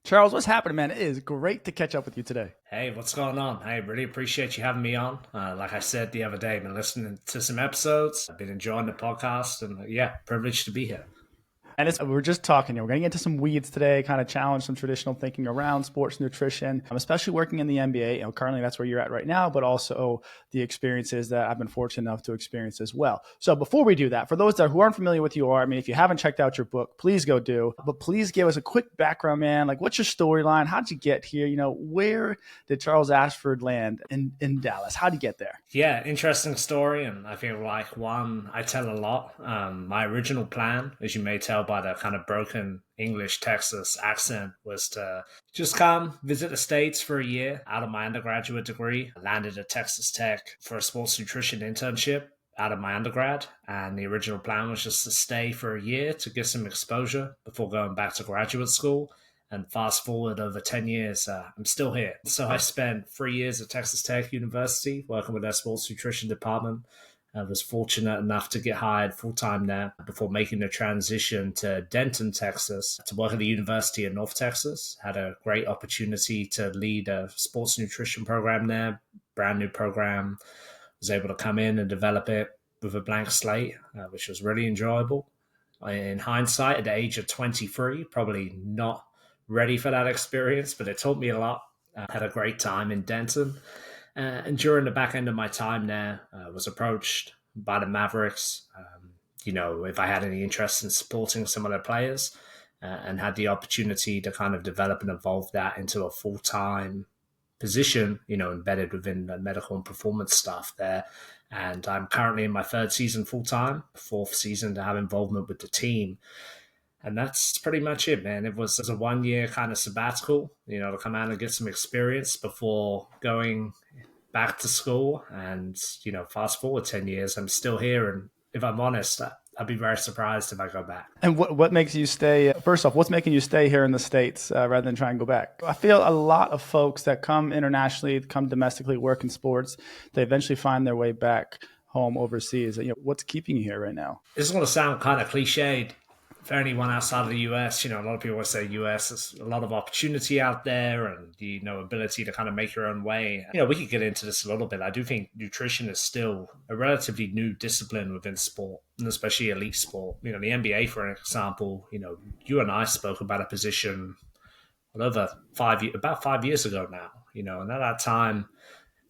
Charles, what's happening, man? It is great to catch up with you today. Hey, what's going on? Hey, really appreciate you having me on. Like I said the other day, I've been listening to some episodes. I've been enjoying the podcast, and yeah, privileged to be here. And we're just talking. We're going to get into some weeds today, kind of challenge some traditional thinking around sports nutrition. I'm especially working in the NBA. Currently that's where you're at right now, but also the experiences that I've been fortunate enough to experience as well. So before we do that, for those that who aren't familiar with who you are, I mean, if you haven't checked out your book, please go do. But please give us a quick background, man. Like, what's your storyline? How'd you get here? Where did Charles Ashford land in Dallas? How'd you get there? Yeah, interesting story, and I feel like one I tell a lot. My original plan, as you may tell by the kind of broken English Texas accent, was to just come visit the States for a year out of my undergraduate degree. I landed at Texas Tech for a sports nutrition internship out of my undergrad, and the original plan was just to stay for a year to get some exposure before going back to graduate school. And fast forward over 10 years, I'm still here. So I spent 3 years at Texas Tech University working with their sports nutrition department. I was fortunate enough to get hired full-time there before making the transition to Denton, Texas, to work at the University of North Texas. Had a great opportunity to lead a sports nutrition program there, brand new program. Was able to come in and develop it with a blank slate, which was really enjoyable. In hindsight, at the age of 23, probably not ready for that experience, but it taught me a lot. I had a great time in Denton. And during the back end of my time there, I was approached by the Mavericks, if I had any interest in supporting some of their players, and had the opportunity to kind of develop and evolve that into a full-time position, embedded within the medical and performance staff there. And I'm currently in my third season full-time, fourth season to have involvement with the team. And that's pretty much it, man. It was a 1 year kind of sabbatical, to come out and get some experience before going back to school. And, fast forward 10 years, I'm still here. And if I'm honest, I'd be very surprised if I go back. And what makes you stay? First off, what's making you stay here in the States rather than try and go back? I feel a lot of folks that come internationally, come domestically, work in sports, they eventually find their way back home overseas. What's keeping you here right now? This is going to sound kind of cliched for anyone outside of the US. A lot of people always say US, there's a lot of opportunity out there and the ability to kind of make your own way. We could get into this a little bit. I do think nutrition is still a relatively new discipline within sport, and especially elite sport. The NBA, for example, you and I spoke about a position about 5 years ago now, and at that time,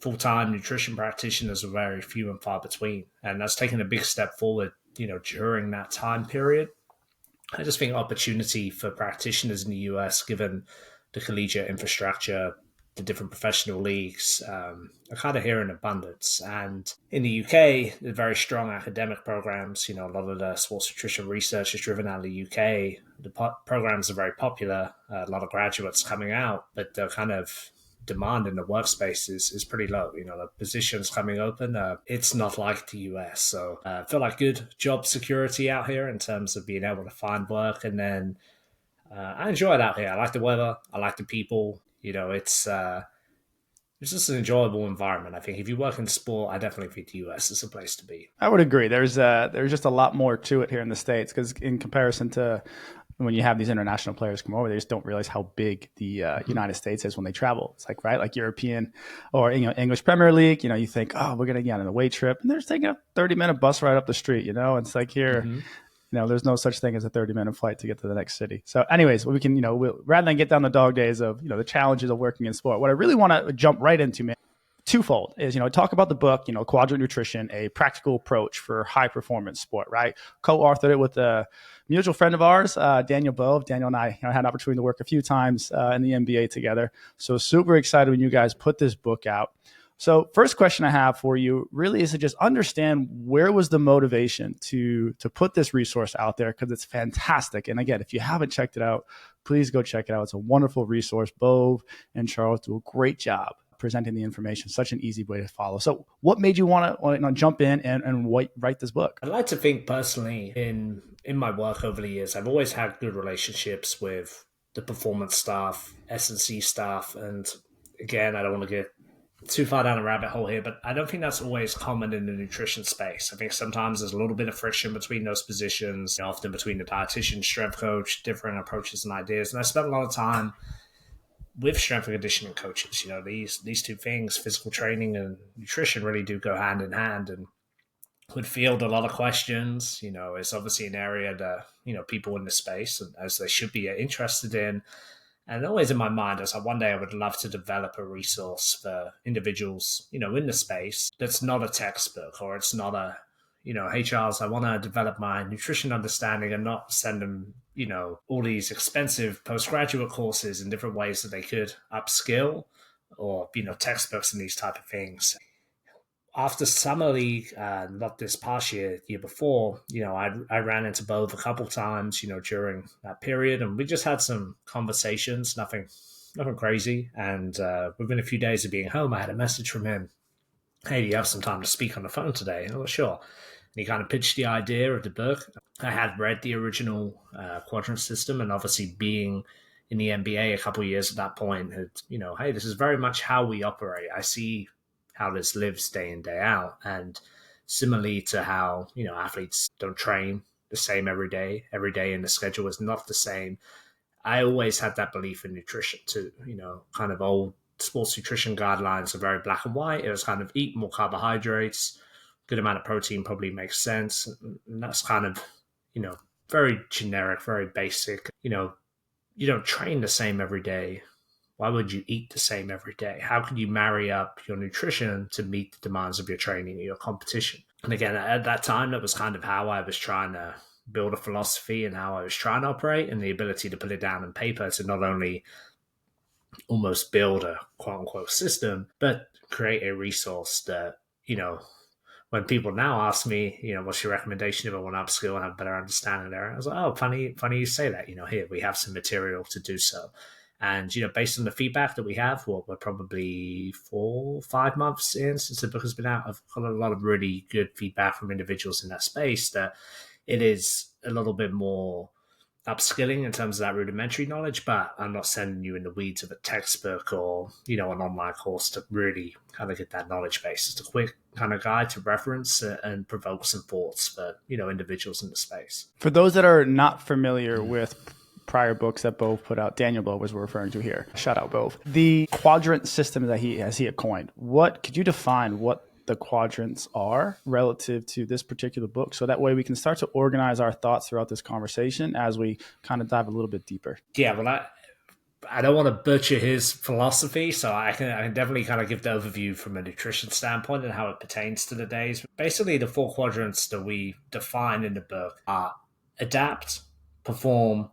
full-time nutrition practitioners were very few and far between. And that's taken a big step forward, during that time period. I just think opportunity for practitioners in the US, given the collegiate infrastructure, the different professional leagues, are kind of here in abundance. And in the UK, there's very strong academic programs. A lot of the sports nutrition research is driven out of the UK. The programs are very popular, a lot of graduates coming out, but the kind of demand in the workspace is pretty low. The positions coming open, it's not like the US. So I feel like good job security out here in terms of being able to find work. And then I enjoy it out here. I like the weather. I like the people. It's just an enjoyable environment. I think if you work in sport, I definitely think the US is a place to be. I would agree. There's just a lot more to it here in the States because in comparison to when you have these international players come over, they just don't realize how big the United States is when they travel. It's like, right, like European or English Premier League. You think, oh, we're gonna get on an away trip, and they're just taking a 30-minute bus ride up the street. It's like here. Mm-hmm. There's no such thing as a 30-minute flight to get to the next city. So anyways, we can, rather than get down the dog days of, the challenges of working in sport, what I really want to jump right into, man, twofold is, talk about the book, Quadrant Nutrition, a practical approach for high performance sport, right? Co-authored it with a mutual friend of ours, Daniel Bove. Daniel and I had an opportunity to work a few times in the NBA together. So super excited when you guys put this book out. So first question I have for you really is to just understand where was the motivation to put this resource out there, because it's fantastic. And again, if you haven't checked it out, please go check it out. It's a wonderful resource. Bove and Charles do a great job presenting the information, such an easy way to follow. So what made you want to jump in and write this book? I'd like to think personally in my work over the years, I've always had good relationships with the performance staff, S&C staff. And again, I don't want to get too far down a rabbit hole here, but I don't think that's always common in the nutrition space. I think sometimes there's a little bit of friction between those positions, often between the dietitian, strength coach, different approaches and ideas. And I spent a lot of time with strength and conditioning coaches. These two things, physical training and nutrition, really do go hand in hand, and would field a lot of questions. It's obviously an area that people in the space, and as they should be, interested in. And always in my mind, I was like, one day I would love to develop a resource for individuals, in the space that's not a textbook, or it's not a, hey, Charles, I want to develop my nutrition understanding and not send them, all these expensive postgraduate courses in different ways that they could upskill, or, textbooks and these type of things. After summer league, not this past year before, I ran into both a couple times, during that period, and we just had some conversations, nothing crazy. And within a few days of being home, I had a message from him. Hey, do you have some time to speak on the phone today? And I was sure. And he kind of pitched the idea of the book. I had read the original Quadrant system, and obviously being in the NBA a couple of years at that point, hey, this is very much how we operate. I see how this lives day in, day out. And similarly to how, athletes don't train the same every day in the schedule is not the same. I always had that belief in nutrition too, kind of old sports nutrition guidelines are very black and white. It was kind of eat more carbohydrates, good amount of protein probably makes sense. And that's kind of, very generic, very basic. You don't train the same every day. Why would you eat the same every day? How can you marry up your nutrition to meet the demands of your training or your competition? And again, at that time, that was kind of how I was trying to build a philosophy and how I was trying to operate, and the ability to put it down on paper to not only almost build a quote unquote system, but create a resource that, when people now ask me, what's your recommendation if I want to upskill and have a better understanding there? I was like, oh, funny you say that. Here we have some material to do so. And, based on the feedback that we have, we're probably 4 or 5 months in since the book has been out. I've got a lot of really good feedback from individuals in that space that it is a little bit more upskilling in terms of that rudimentary knowledge, but I'm not sending you in the weeds of a textbook or, an online course to really kind of get that knowledge base. It's a quick kind of guide to reference and provoke some thoughts for, individuals in the space. For those that are not familiar with prior books that Bove put out, Daniel Bove was referring to here. Shout out Bove. The quadrant system that he had coined. Could you define what the quadrants are relative to this particular book, so that way we can start to organize our thoughts throughout this conversation as we kind of dive a little bit deeper? Yeah, well, I don't want to butcher his philosophy, so I can definitely kind of give the overview from a nutrition standpoint and how it pertains to the days. Basically, the 4 quadrants that we define in the book are adapt, perform,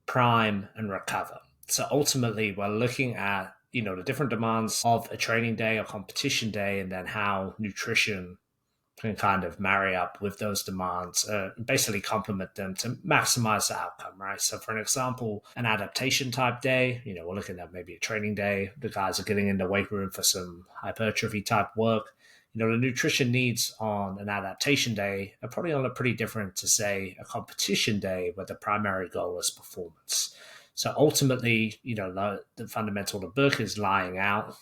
prime, and recover. So ultimately, we're looking at the different demands of a training day or competition day, and then how nutrition can kind of marry up with those demands, basically complement them to maximize the outcome, right? So for an example, an adaptation type day, we're looking at maybe a training day. The guys are getting in the weight room for some hypertrophy type work. The nutrition needs on an adaptation day are probably on a pretty different to, say, a competition day where the primary goal is performance. So ultimately, the fundamental of the book is laying out,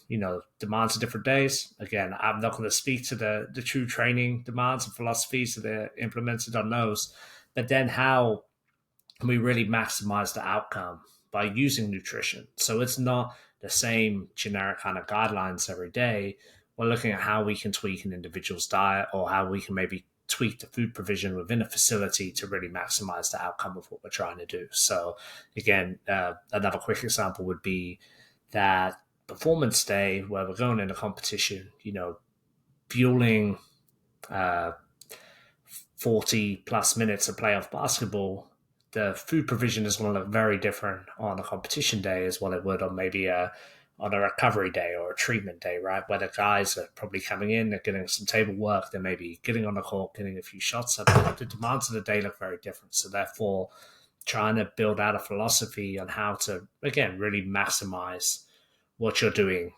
demands of different days. Again, I'm not going to speak to the true training demands and philosophies that are implemented on those, but then how can we really maximize the outcome by using nutrition? So it's not the same generic kind of guidelines every day. We're looking at how we can tweak an individual's diet, or how we can maybe tweak the food provision within a facility to really maximize the outcome of what we're trying to do. So again, another quick example would be that performance day where we're going into competition, fueling 40 plus minutes of playoff basketball. The food provision is going to look very different on a competition day as what it would on maybe on a recovery day or a treatment day, right? Where the guys are probably coming in, they're getting some table work, they're maybe getting on the court, getting a few shots up. The demands of the day look very different. So therefore, trying to build out a philosophy on how to, again, really maximize what you're doing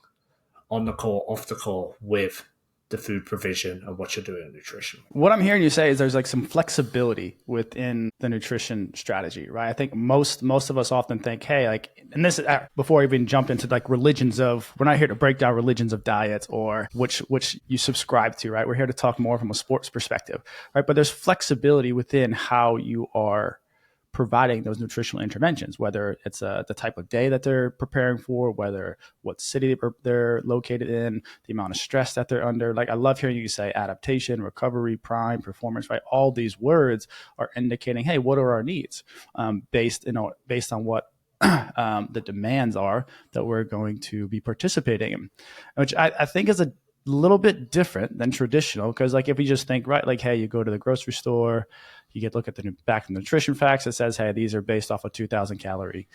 on the court, off the court, with the food provision and what you're doing in nutrition. What I'm hearing you say is there's like some flexibility within the nutrition strategy, right? I think most of us often think, hey, like, and this is before I even jump into like religions of, we're not here to break down religions of diets or which you subscribe to, right? We're here to talk more from a sports perspective, right? But there's flexibility within how you are providing those nutritional interventions, whether it's the type of day that they're preparing for, whether what city they're located in, the amount of stress that they're under. Like, I love hearing you say adaptation, recovery, prime, performance, right? All these words are indicating, hey, what are our needs, based on what the demands are that we're going to be participating in, which I think is a little bit different than traditional. Because like, if we just think, right, like, hey, you go to the grocery store, you get look at the back of the nutrition facts, it says, hey, these are based off a 2,000 calorie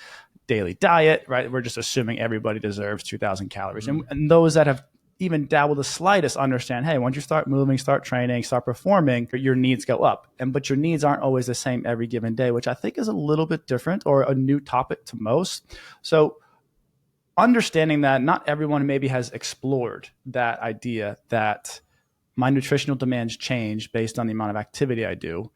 daily diet, right? We're just assuming everybody deserves 2,000 calories. And those that have even dabble the slightest understand, hey, once you start moving, start training, start performing, your needs go up. But your needs aren't always the same every given day, which I think is a little bit different, or a new topic to most. So understanding that not everyone maybe has explored that idea that my nutritional demands change based on the amount of activity I do.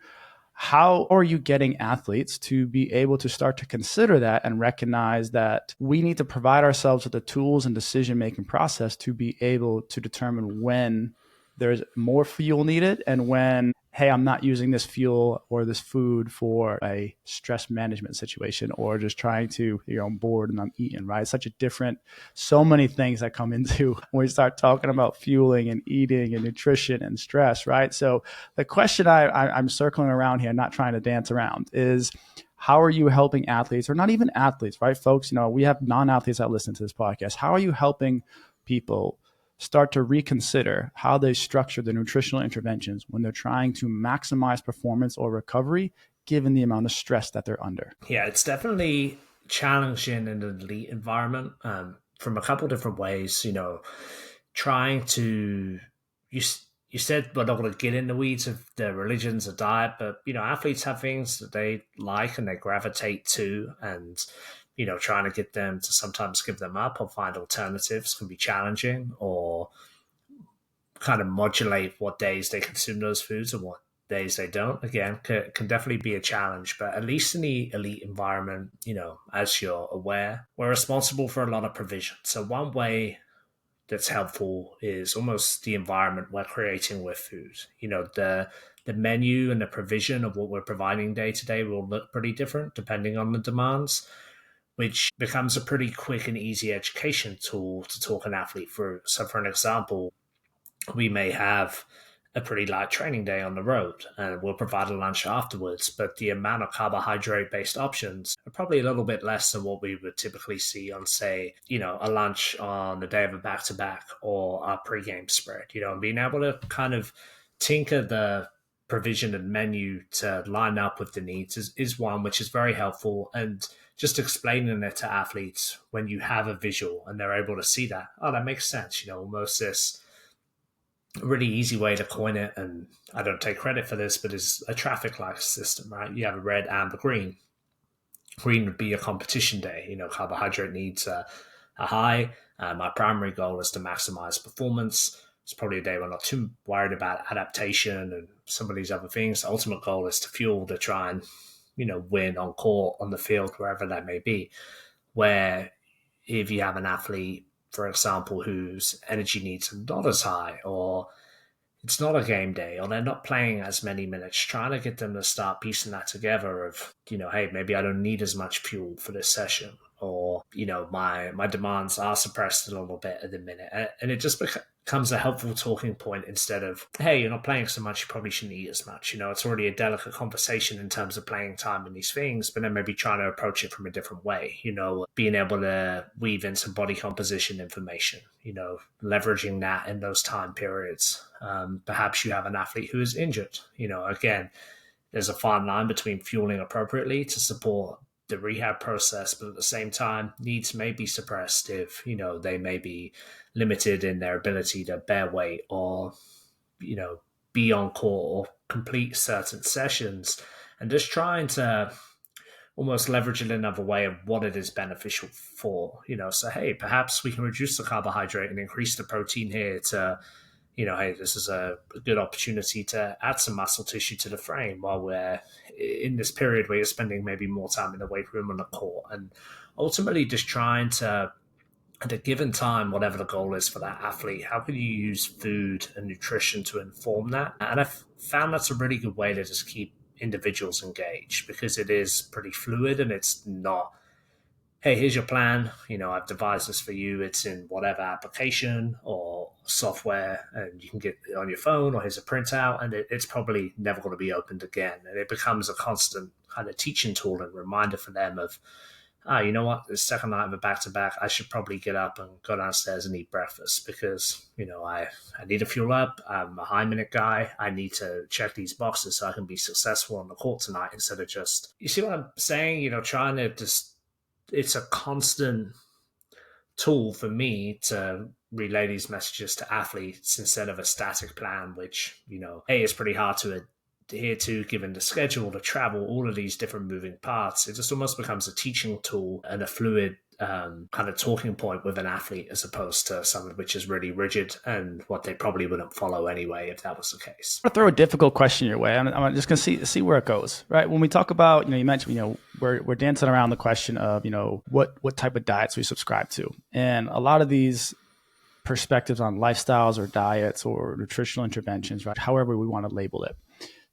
How are you getting athletes to be able to start to consider that and recognize that we need to provide ourselves with the tools and decision-making process to be able to determine when there's more fuel needed, and when, hey, I'm not using this fuel or this food for a stress management situation, or just trying to, I'm bored and I'm eating, right? It's such a different, so many things that come into when we start talking about fueling and eating and nutrition and stress, right? So the question I'm circling around here, not trying to dance around, is how are you helping athletes, or not even athletes, right, folks? We have non-athletes that listen to this podcast. How are you helping people start to reconsider how they structure the nutritional interventions when they're trying to maximize performance or recovery, given the amount of stress that they're under? Yeah, it's definitely challenging in an elite environment, from a couple different ways. Trying to you said we're not going to get in the weeds of the religions of diet, but athletes have things that they like and they gravitate to, and trying to get them to sometimes give them up or find alternatives can be challenging, or kind of modulate what days they consume those foods and what days they don't. Again, can definitely be a challenge, but at least in the elite environment, as you're aware, we're responsible for a lot of provision. So one way that's helpful is almost the environment we're creating with food. The menu and the provision of what we're providing day to day will look pretty different depending on the demands, which becomes a pretty quick and easy education tool to talk an athlete through. So for an example, we may have a pretty light training day on the road and we'll provide a lunch afterwards, but the amount of carbohydrate based options are probably a little bit less than what we would typically see on, say, a lunch on the day of a back-to-back or a pre-game spread, and being able to kind of tinker the provision and menu to line up with the needs is one which is very helpful. And just explaining it to athletes when you have a visual and they're able to see that, oh, that makes sense, almost this really easy way to coin it, and I don't take credit for this, but it's a traffic light system, right? You have a red, amber, green. Green would be your competition day. Carbohydrate needs are high. My primary goal is to maximize performance. It's probably a day we're not too worried about adaptation and some of these other things. The ultimate goal is to fuel, to try and, win on court, on the field, wherever that may be. Where if you have an athlete, for example, whose energy needs are not as high, or it's not a game day, or they're not playing as many minutes, trying to get them to start piecing that together of, hey, maybe I don't need as much fuel for this session, or, my demands are suppressed a little bit at the minute. And it just becomes a helpful talking point instead of, hey, you're not playing so much, you probably shouldn't eat as much. It's already a delicate conversation in terms of playing time and these things, but then maybe trying to approach it from a different way, being able to weave in some body composition information, leveraging that in those time periods. Perhaps you have an athlete who is injured, again, there's a fine line between fueling appropriately to support the rehab process, but at the same time, needs may be suppressed if, they may be limited in their ability to bear weight or, be on court or complete certain sessions, and just trying to almost leverage it in another way of what it is beneficial for, so, hey, perhaps we can reduce the carbohydrate and increase the protein here to, hey, this is a good opportunity to add some muscle tissue to the frame while we're in this period where you're spending maybe more time in the weight room on the court. And ultimately just trying to, at a given time, whatever the goal is for that athlete, how can you use food and nutrition to inform that? And I've found that's a really good way to just keep individuals engage, because it is pretty fluid and it's not, hey, here's your plan. I've devised this for you. It's in whatever application or software, and you can get it on your phone, or here's a printout, and it's probably never going to be opened again. And it becomes a constant kind of teaching tool and reminder for them of, you know what, the second night of a back-to-back, I should probably get up and go downstairs and eat breakfast because, I need to fuel up. I'm a high-minute guy. I need to check these boxes so I can be successful on the court tonight instead of just, you see what I'm saying? Trying to just, it's a constant tool for me to relay these messages to athletes instead of a static plan, which, is pretty hard to adhere to given the schedule, the travel, all of these different moving parts. It just almost becomes a teaching tool and a fluid kind of talking point with an athlete, as opposed to something which is really rigid and what they probably wouldn't follow anyway if that was the case. I'm going to throw a difficult question your way. I'm just going to see where it goes, right? When we talk about, you mentioned, we're dancing around the question of, what type of diets we subscribe to. And a lot of these perspectives on lifestyles or diets or nutritional interventions, right? However we want to label it,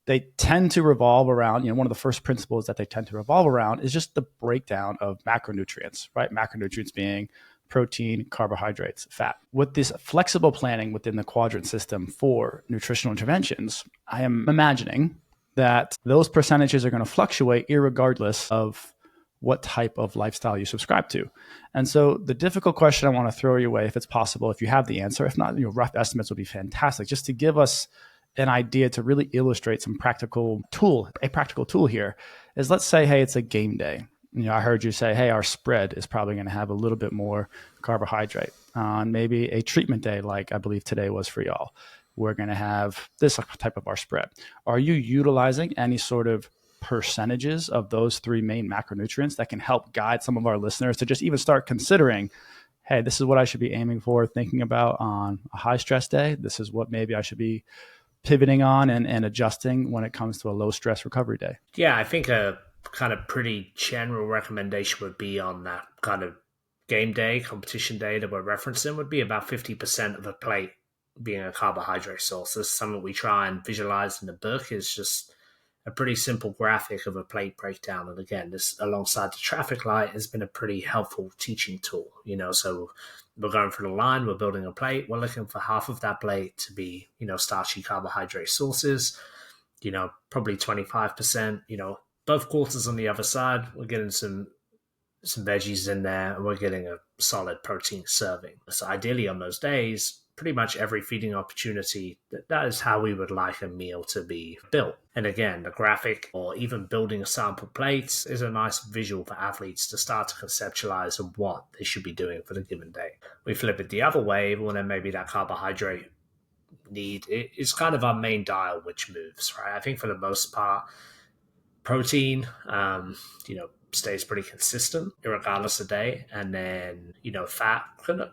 they tend to revolve around, one of the first principles that they tend to revolve around is just the breakdown of macronutrients, right? Macronutrients being protein, carbohydrates, fat. With this flexible planning within the Quadrant system for nutritional interventions, I am imagining that those percentages are going to fluctuate irregardless of what type of lifestyle you subscribe to. And so the difficult question I want to throw your way, if it's possible, if you have the answer, if not, rough estimates would be fantastic, just to give us an idea to really illustrate a practical tool here is, let's say, hey, it's a game day. I heard you say, hey, our spread is probably going to have a little bit more carbohydrate. On maybe a treatment day, like I believe today was for y'all, we're going to have this type of our spread. Are you utilizing any sort of percentages of those three main macronutrients that can help guide some of our listeners to just even start considering, hey, this is what I should be aiming for, thinking about on a high stress day. This is what maybe I should be pivoting on and adjusting when it comes to a low stress recovery day? Yeah, I think a kind of pretty general recommendation would be on that kind of game day, competition day that we're referencing, would be about 50% of a plate being a carbohydrate source. This is something we try and visualize in the book. Is just a pretty simple graphic of a plate breakdown. And again, this alongside the traffic light has been a pretty helpful teaching tool, so we're going through the line, we're building a plate, we're looking for half of that plate to be, starchy carbohydrate sources, probably 25%, both quarters on the other side, we're getting some veggies in there, and we're getting a solid protein serving. So ideally on those days, pretty much every feeding opportunity, that is how we would like a meal to be built. And again, the graphic or even building a sample plates is a nice visual for athletes to start to conceptualize of what they should be doing for the given day. We flip it the other way, when then maybe that carbohydrate need is kind of our main dial which moves, right? I think for the most part, protein, stays pretty consistent regardless of day. And then, fat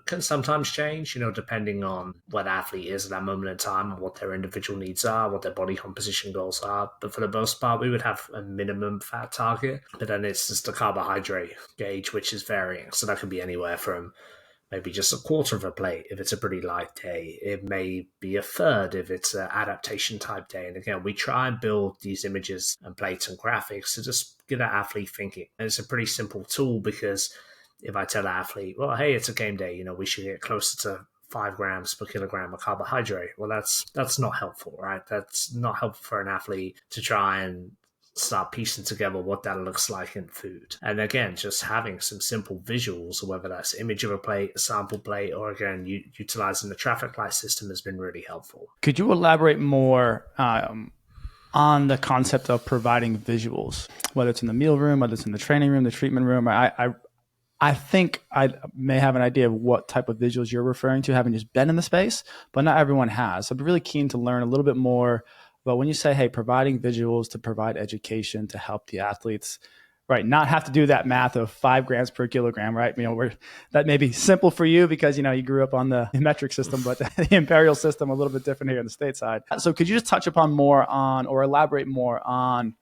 can sometimes change, depending on what athlete is at that moment in time and what their individual needs are, what their body composition goals are. But for the most part, we would have a minimum fat target, but then it's just the carbohydrate gauge, which is varying. So that could be anywhere from maybe just a quarter of a plate if it's a pretty light day. It may be a third if it's an adaptation type day. And again, we try and build these images and plates and graphics to just get an athlete thinking. And it's a pretty simple tool, because if I tell an athlete, well, hey, it's a game day, we should get closer to 5 grams per kilogram of carbohydrate. Well, that's not helpful, right? That's not helpful for an athlete to try and start piecing together what that looks like in food. And again, just having some simple visuals, whether that's image of a plate, a sample plate, or again, utilizing the traffic light system has been really helpful. Could you elaborate more on the concept of providing visuals, whether it's in the meal room, whether it's in the training room, the treatment room? I think I may have an idea of what type of visuals you're referring to, having just been in the space, but not everyone has. So I'd be really keen to learn a little bit more. But when you say, hey, providing visuals to provide education to help the athletes, right, not have to do that math of 5 grams per kilogram, right? That may be simple for you because, you grew up on the metric system, but the imperial system, a little bit different here on the stateside. So could you just touch upon more on, or elaborate more on,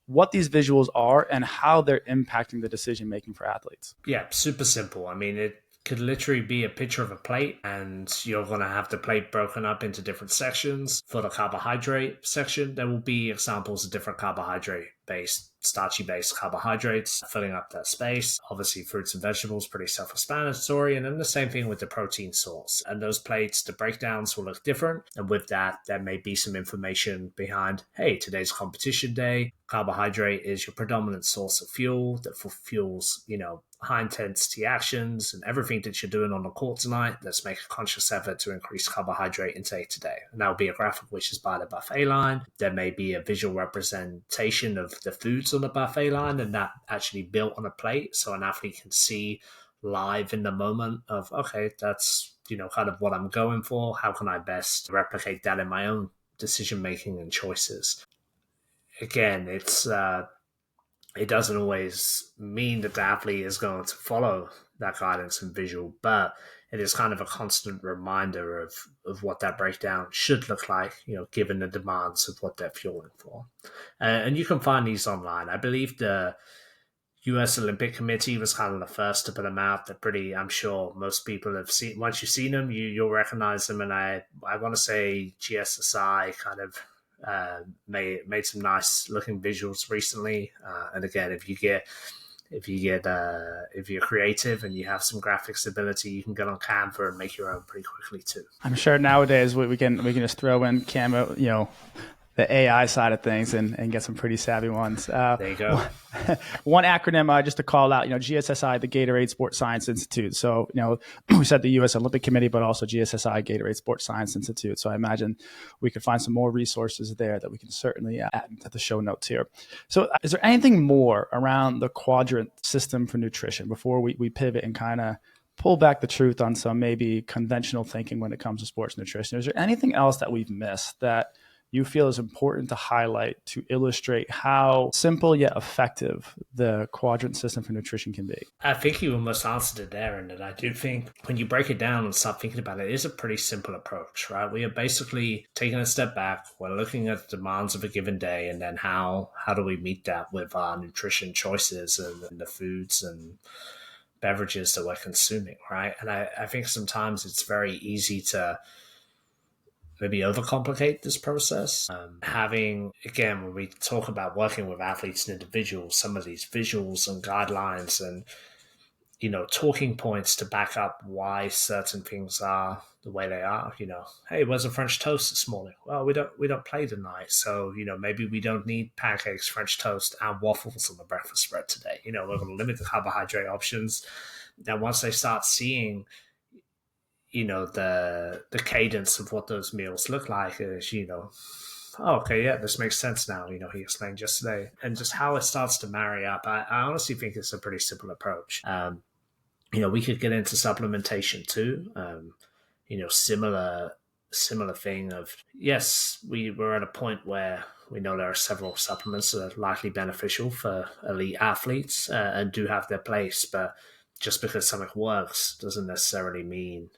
what these visuals are and how they're impacting the decision-making for athletes? Yeah, super simple. could literally be a picture of a plate, and you're going to have the plate broken up into different sections. For the carbohydrate section, there will be examples of different carbohydrate based, starchy based carbohydrates filling up that space. Obviously, fruits and vegetables, pretty self explanatory. And then the same thing with the protein source. And those plates, the breakdowns will look different. And with that, there may be some information behind, hey, today's competition day. Carbohydrate is your predominant source of fuel that fuels, high intensity actions and everything that you're doing on the court tonight. Let's make a conscious effort to increase carbohydrate intake today. And that will be a graphic which is by the buffet line. There may be a visual representation of the foods on the buffet line, and that actually built on a plate so an athlete can see live in the moment of, okay, that's kind of what I'm going for. How can I best replicate that in my own decision making and choices? Again, it doesn't always mean that the athlete is going to follow that guidance and visual, but it is kind of a constant reminder of what that breakdown should look like, given the demands of what they're fueling for. And you can find these online. I believe the US Olympic Committee was kind of the first to put them out. They're pretty, I'm sure most people have seen, once you've seen them, you'll recognize them. And I want to say GSSI kind of made some nice looking visuals recently. And again, if you're creative and you have some graphics ability, you can get on Canva and make your own pretty quickly too. I'm sure nowadays we can just throw in Canva, the AI side of things and get some pretty savvy ones. There you go. One acronym just to call out, GSSI, the Gatorade Sports Science Institute. So, we said the U.S. Olympic Committee, but also GSSI, Gatorade Sports Science Institute. So I imagine we could find some more resources there that we can certainly add to the show notes here. So is there anything more around the Quadrant system for nutrition before we pivot and kind of pull back the truth on some maybe conventional thinking when it comes to sports nutrition? Is there anything else that we've missed that you feel is important to highlight to illustrate how simple yet effective the Quadrant system for nutrition can be? I think you almost answered it there, and I do think when you break it down and start thinking about it, it is a pretty simple approach, right? We are basically taking a step back. We're looking at the demands of a given day, and then how do we meet that with our nutrition choices and the foods and beverages that we're consuming, right? And I think sometimes it's very easy to maybe overcomplicate this process. Again, when we talk about working with athletes and individuals, some of these visuals and guidelines and, talking points to back up why certain things are the way they are. Hey, where's a French toast this morning? Well, we don't play tonight. So, maybe we don't need pancakes, French toast, and waffles on the breakfast spread today. We're going to limit the carbohydrate options. Now, once they start seeing the cadence of what those meals look like is, okay, yeah, this makes sense now, he explained yesterday. And just how it starts to marry up, I honestly think it's a pretty simple approach. We could get into supplementation too. Similar thing of, yes, we're at a point where we know there are several supplements that are likely beneficial for elite athletes and do have their place, but just because something works doesn't necessarily mean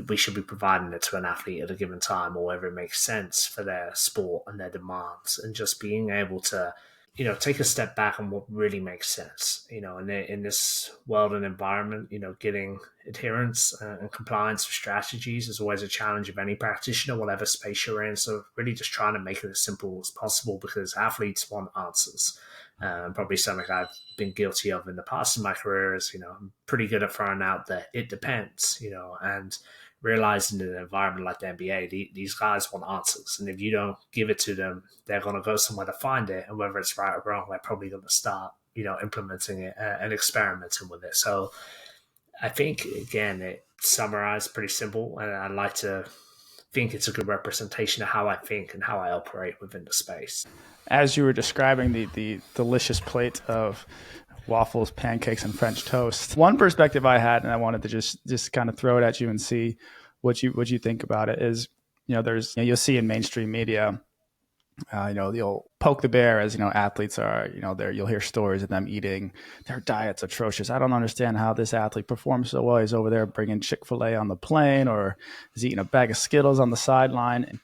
we should be providing it to an athlete at a given time or wherever it makes sense for their sport and their demands, and just being able to, take a step back on what really makes sense, in this world and environment, getting adherence and compliance with strategies is always a challenge of any practitioner, whatever space you're in. So really just trying to make it as simple as possible because athletes want answers. Probably something I've been guilty of in the past in my career is, I'm pretty good at throwing out the it depends, and realizing in an environment like the NBA, these guys want answers. And if you don't give it to them, they're going to go somewhere to find it. And whether it's right or wrong, they're probably going to start, implementing it and experimenting with it. So I think, again, it summarized pretty simple. And I'd like to think it's a good representation of how I think and how I operate within the space. As you were describing the delicious plate of waffles, pancakes, and French toast, one perspective I had, and I wanted to just kind of throw it at you and see what you think about it, is, there's, you'll see in mainstream media, you'll poke the bear as, athletes are, you'll hear stories of them eating their diets atrocious. I don't understand how this athlete performs so well. He's over there bringing Chick-fil-A on the plane, or is eating a bag of Skittles on the sideline. And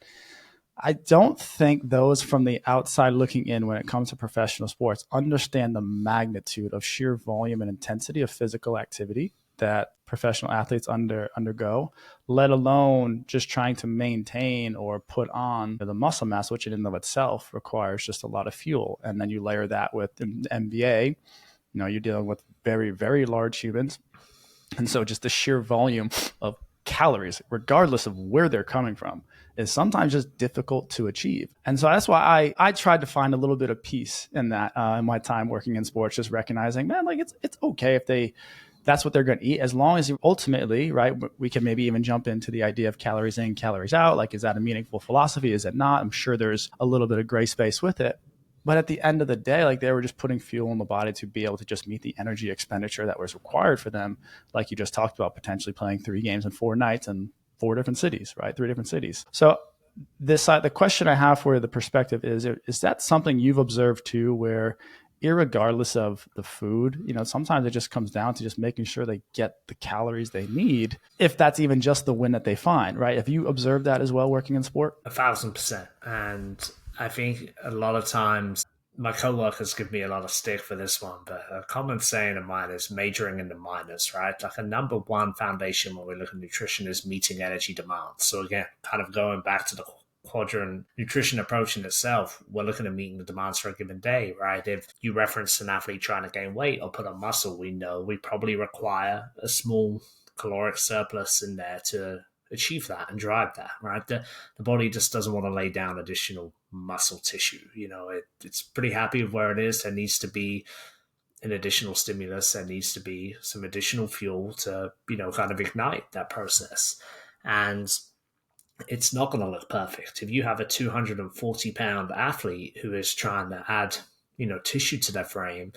I don't think those from the outside looking in when it comes to professional sports understand the magnitude of sheer volume and intensity of physical activity that professional athletes undergo, let alone just trying to maintain or put on the muscle mass, which in and of itself requires just a lot of fuel. And then you layer that with the NBA, you're dealing with very, very large humans. And so just the sheer volume of calories, regardless of where they're coming from, is sometimes just difficult to achieve. And so that's why I tried to find a little bit of peace in that in my time working in sports, just recognizing, man, like it's okay if that's what they're going to eat, as long as you ultimately, right, we can maybe even jump into the idea of calories in, calories out. Like, is that a meaningful philosophy? Is it not? I'm sure there's a little bit of gray space with it. But at the end of the day, like, they were just putting fuel in the body to be able to just meet the energy expenditure that was required for them. Like you just talked about, potentially playing 3 games in 4 nights in 4 different cities, right? 3 different cities. So the question I have for you, the perspective is that something you've observed too, where irregardless of the food, sometimes it just comes down to just making sure they get the calories they need, if that's even just the win that they find, right? Have you observed that as well working in sport? 1,000%. And I think a lot of times my coworkers give me a lot of stick for this one, but a common saying of mine is majoring in the minors, right? Like, a number one foundation when we look at nutrition is meeting energy demands. So again, kind of going back to the quadrant nutrition approach in itself, we're looking at meeting the demands for a given day, right? If you reference an athlete trying to gain weight or put on muscle, we know we probably require a small caloric surplus in there to achieve that and drive that, right? The body just doesn't want to lay down additional muscle tissue. It's pretty happy with where it is. There needs to be an additional stimulus. There needs to be some additional fuel to, kind of ignite that process. And it's not going to look perfect. If you have a 240-pound athlete who is trying to add, tissue to their frame,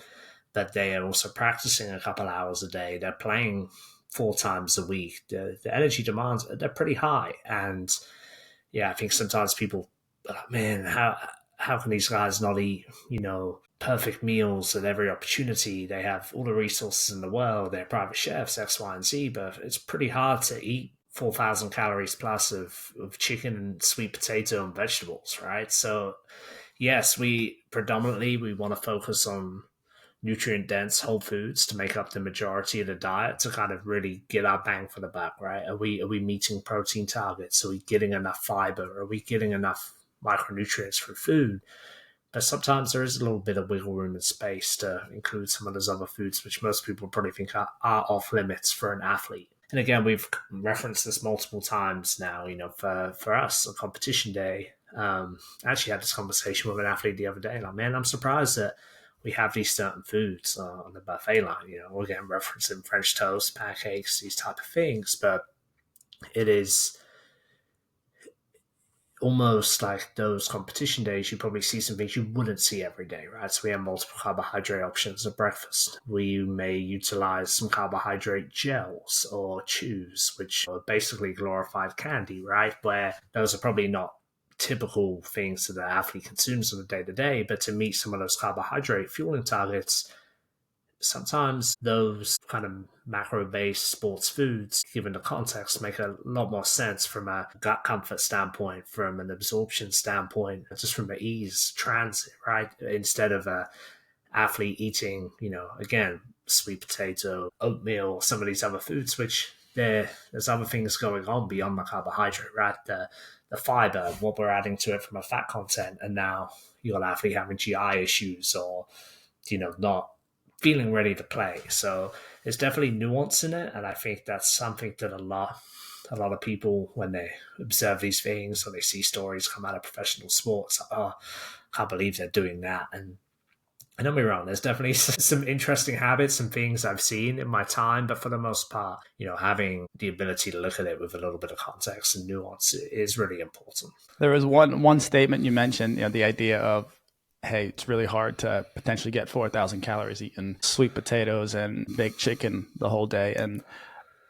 but they are also practicing a couple hours a day, they're playing 4 times a week, the energy demands, they're pretty high. And yeah, I think sometimes people are like, man, how can these guys not eat, perfect meals at every opportunity? They have all the resources in the world, they're private chefs, X, Y, and Z, but it's pretty hard to eat 4,000 calories plus of chicken and sweet potato and vegetables, right? So yes, we want to focus on nutrient-dense whole foods to make up the majority of the diet to kind of really get our bang for the buck, right? Are we meeting protein targets? Are we getting enough fiber? Are we getting enough micronutrients from food? But sometimes there is a little bit of wiggle room and space to include some of those other foods, which most people probably think are off limits for an athlete. And again, we've referenced this multiple times now, for us, on competition day. I actually had this conversation with an athlete the other day. Like, man, I'm surprised that we have these certain foods on the buffet line. We're again referencing French toast, pancakes, these type of things. But it is almost like those competition days, you probably see some things you wouldn't see every day, right? So we have multiple carbohydrate options at breakfast. We may utilize some carbohydrate gels or chews, which are basically glorified candy, right? Where those are probably not typical things that the athlete consumes on a day-to-day, but to meet some of those carbohydrate fueling targets, sometimes those kind of macro-based sports foods, given the context, make a lot more sense from a gut comfort standpoint, from an absorption standpoint, just from an ease transit, right? Instead of a athlete eating, again, sweet potato, oatmeal, some of these other foods, which there's other things going on beyond the carbohydrate, right? The fiber, what we're adding to it from a fat content, and now you got an athlete having GI issues or, not feeling ready to play. So there's definitely nuance in it, and I think that's something that a lot of people, when they observe these things or they see stories come out of professional sports, like, oh, I can't believe they're doing that. And don't be wrong, there's definitely some interesting habits and things I've seen in my time, but for the most part, having the ability to look at it with a little bit of context and nuance is really important. There was one statement you mentioned, the idea of, hey, it's really hard to potentially get 4,000 calories eating sweet potatoes and baked chicken the whole day. And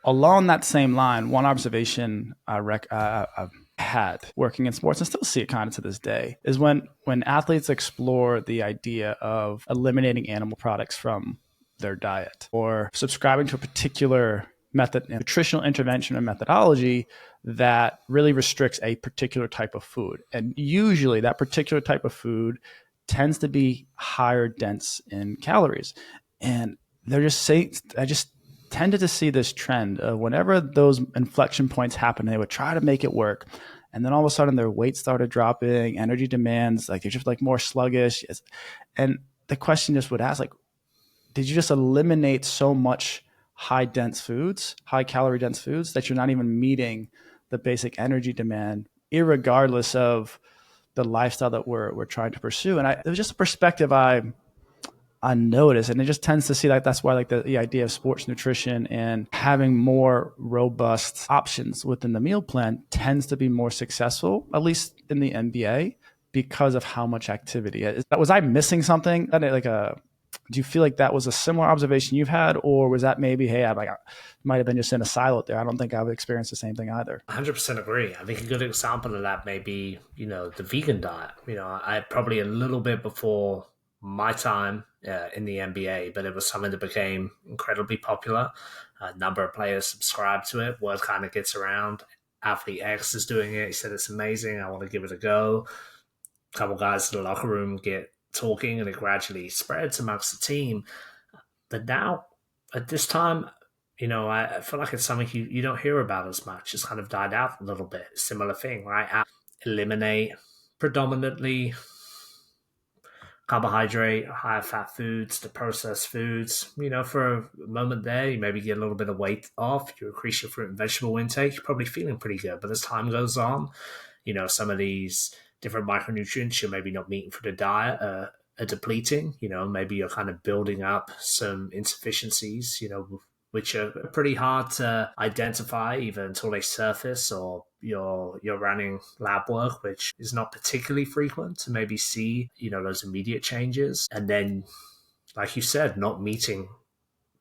along that same line, one observation I've had working in sports, and still see it kind of to this day, is when athletes explore the idea of eliminating animal products from their diet or subscribing to a particular method, nutritional intervention or methodology that really restricts a particular type of food. And usually that particular type of food tends to be higher dense in calories. And they're just saying, tended to see this trend of whenever those inflection points happened, they would try to make it work. And then all of a sudden their weight started dropping, energy demands, like they're just like more sluggish. And the question just would ask, like, did you just eliminate so much high dense foods, high calorie dense foods that you're not even meeting the basic energy demand, irregardless of the lifestyle that we're trying to pursue? And it was just a perspective I notice, and it just tends to see like that's why like the idea of sports nutrition and having more robust options within the meal plan tends to be more successful, at least in the NBA, because of how much activity. Was I missing something? Do you feel like that was a similar observation you've had, or was that maybe, hey, I might have been just in a silo there? I don't think I would experience the same thing either. 100% agree. I think a good example of that may be, the vegan diet. I probably a little bit before my time in the NBA, but it was something that became incredibly popular. A number of players subscribe to it. Word kind of gets around. Athlete X is doing it. He said it's amazing. I want to give it a go. A couple guys in the locker room get talking, and it gradually spreads amongst the team. But now, at this time, I feel like it's something you don't hear about as much. It's kind of died out a little bit. Similar thing, right? Eliminate predominantly carbohydrate, higher fat foods, the processed foods. For a moment there, you maybe get a little bit of weight off. You increase your fruit and vegetable intake. You're probably feeling pretty good. But as time goes on, some of these different micronutrients you're maybe not meeting for the diet are depleting. Maybe you're kind of building up some insufficiencies, which are pretty hard to identify either until they surface, or you're running lab work, which is not particularly frequent to maybe see, those immediate changes. And then, like you said, not meeting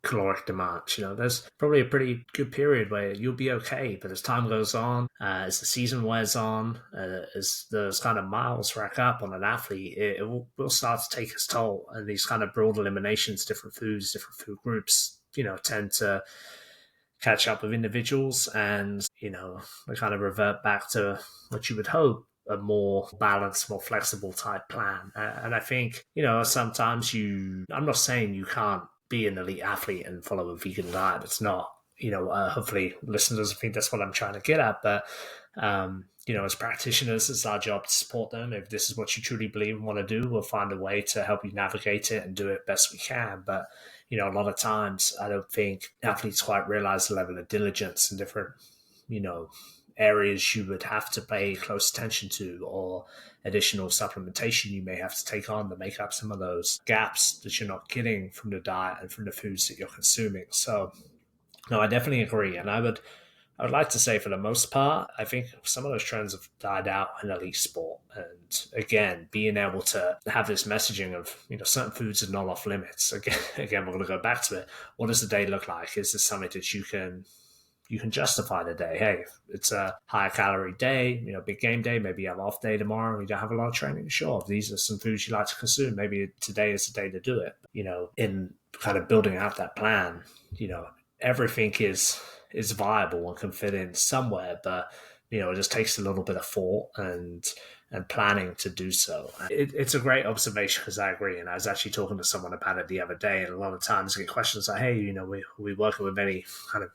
caloric demand. There's probably a pretty good period where you'll be okay, but as time goes on, as the season wears on, as those kind of miles rack up on an athlete, it will start to take its toll. And these kind of broad eliminations, different foods, different food groups, tend to catch up with individuals, and they kind of revert back to what you would hope, a more balanced, more flexible type plan. And I think, sometimes I'm not saying you can't be an elite athlete and follow a vegan diet. It's not, hopefully listeners think that's what I'm trying to get at. But, as practitioners, it's our job to support them. If this is what you truly believe and want to do, we'll find a way to help you navigate it and do it best we can. But, a lot of times I don't think athletes quite realize the level of diligence and different, areas you would have to pay close attention to, or additional supplementation you may have to take on to make up some of those gaps that you're not getting from the diet and from the foods that you're consuming. So, no, I definitely agree. And I would like to say, for the most part, I think some of those trends have died out in elite sport. And again, being able to have this messaging of, certain foods are not off limits. Again, we're going to go back to it. What does the day look like? Is this something that you can justify the day? Hey, it's a higher calorie day, big game day, maybe you have off day tomorrow, you don't have a lot of training. Sure, these are some foods you like to consume. Maybe today is the day to do it. In kind of building out that plan, everything is viable and can fit in somewhere, but it just takes a little bit of thought and planning to do so. It's a great observation, because I agree. And I was actually talking to someone about it the other day, and a lot of times I get questions like, hey, we working with any kind of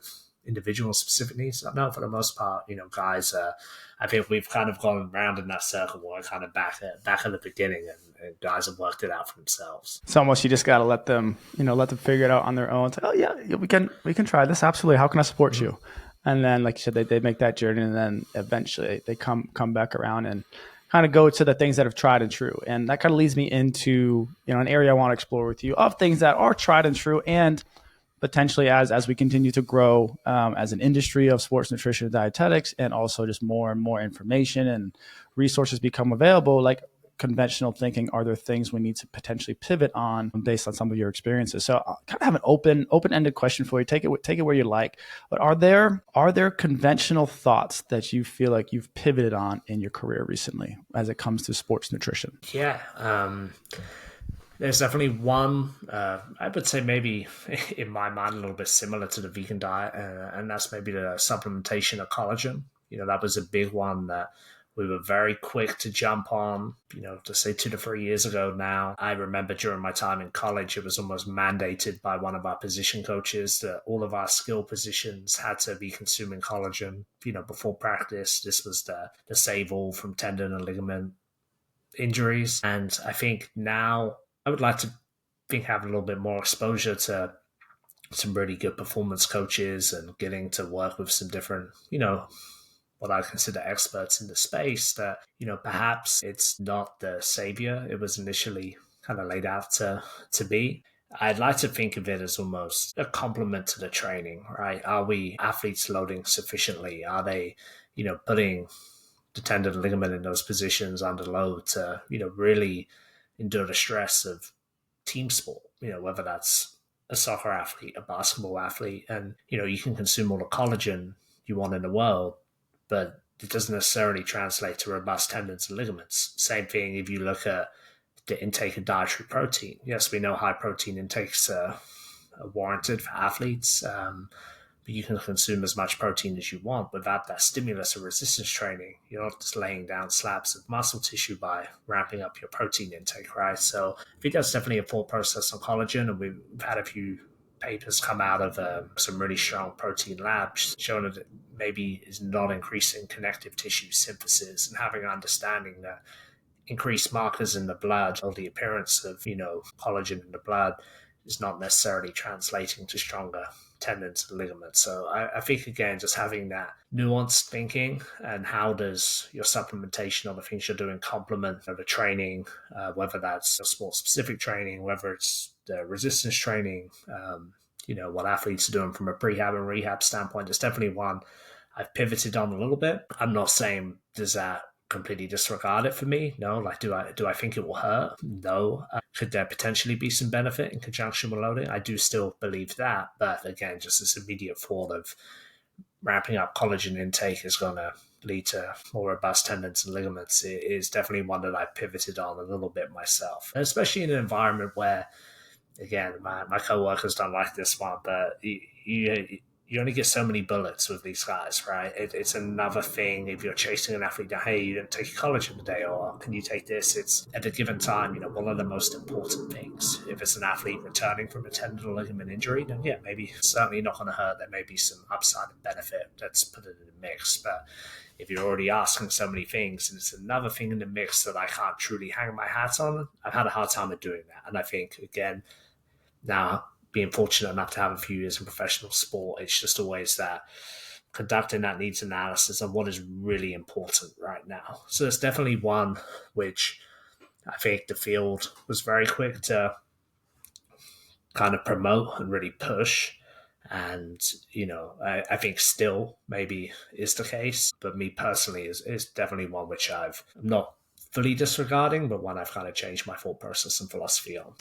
individual specific needs? No, for the most part, guys, I think we've kind of gone around in that circle where we're kind of back at the beginning, and guys have worked it out for themselves. It's almost, you just got to let them figure it out on their own. It's like, oh yeah, we can try this. Absolutely. How can I support you? And then, like you said, they make that journey, and then eventually they come back around and kind of go to the things that have tried and true. And that kind of leads me into, an area I want to explore with you of things that are tried and true, and potentially as we continue to grow as an industry of sports nutrition and dietetics, and also just more and more information and resources become available, like conventional thinking, are there things we need to potentially pivot on based on some of your experiences? So I kind of have an open-ended question for you. Take it where you like. But are there conventional thoughts that you feel like you've pivoted on in your career recently as it comes to sports nutrition? Yeah. There's definitely one, I would say maybe in my mind a little bit similar to the vegan diet, and that's maybe the supplementation of collagen. That was a big one that We were very quick to jump on, to say 2 to 3 years ago now. I remember during my time in college, it was almost mandated by one of our position coaches that all of our skill positions had to be consuming collagen, before practice. This was the save all from tendon and ligament injuries. And I think now I would like to have a little bit more exposure to some really good performance coaches and getting to work with some different, what I consider experts in the space that, perhaps it's not the savior it was initially kind of laid out to be. I'd like to think of it as almost a complement to the training, right? Are we athletes loading sufficiently? Are they, putting the tendon and ligament in those positions under load to, really endure the stress of team sport, whether that's a soccer athlete, a basketball athlete, and, you can consume all the collagen you want in the world, but it doesn't necessarily translate to robust tendons and ligaments. Same thing if you look at the intake of dietary protein. Yes, we know high protein intakes are warranted for athletes, but you can consume as much protein as you want without that stimulus or resistance training. You're not just laying down slabs of muscle tissue by ramping up your protein intake, right? So I think that's definitely a full process on collagen, and we've had a few papers come out of some really strong protein labs showing that it maybe is not increasing connective tissue synthesis, and having an understanding that increased markers in the blood or the appearance of, collagen in the blood is not necessarily translating to stronger tendons and ligaments. So I think, again, just having that nuanced thinking and how does your supplementation or the things you're doing complement the training, whether that's sport-specific training, whether it's the resistance training, what athletes are doing from a prehab and rehab standpoint is definitely one I've pivoted on a little bit. I'm not saying does that completely disregard it for me. No, like do I think it will hurt? No. Could there potentially be some benefit in conjunction with loading? I do still believe that, but again, just this immediate thought of ramping up collagen intake is going to lead to more robust tendons and ligaments is definitely one that I pivoted on a little bit myself, and especially in an environment where, again, my co-workers don't like this one, but you only get so many bullets with these guys, right? It's another thing if you're chasing an athlete down, hey, you didn't take your collagen today, or can you take this? It's at a given time, one of the most important things. If it's an athlete returning from a tendon or ligament injury, then yeah, maybe certainly not going to hurt. There may be some upside and benefit. Let's put it in the mix. But if you're already asking so many things, and it's another thing in the mix that I can't truly hang my hat on, I've had a hard time of doing that. And I think, again, now being fortunate enough to have a few years in professional sport, it's just always that conducting that needs analysis of what is really important right now. So it's definitely one which I think the field was very quick to kind of promote and really push. And, I think still maybe is the case, but me personally is definitely one which I'm not fully disregarding, but one I've kind of changed my thought process and philosophy on.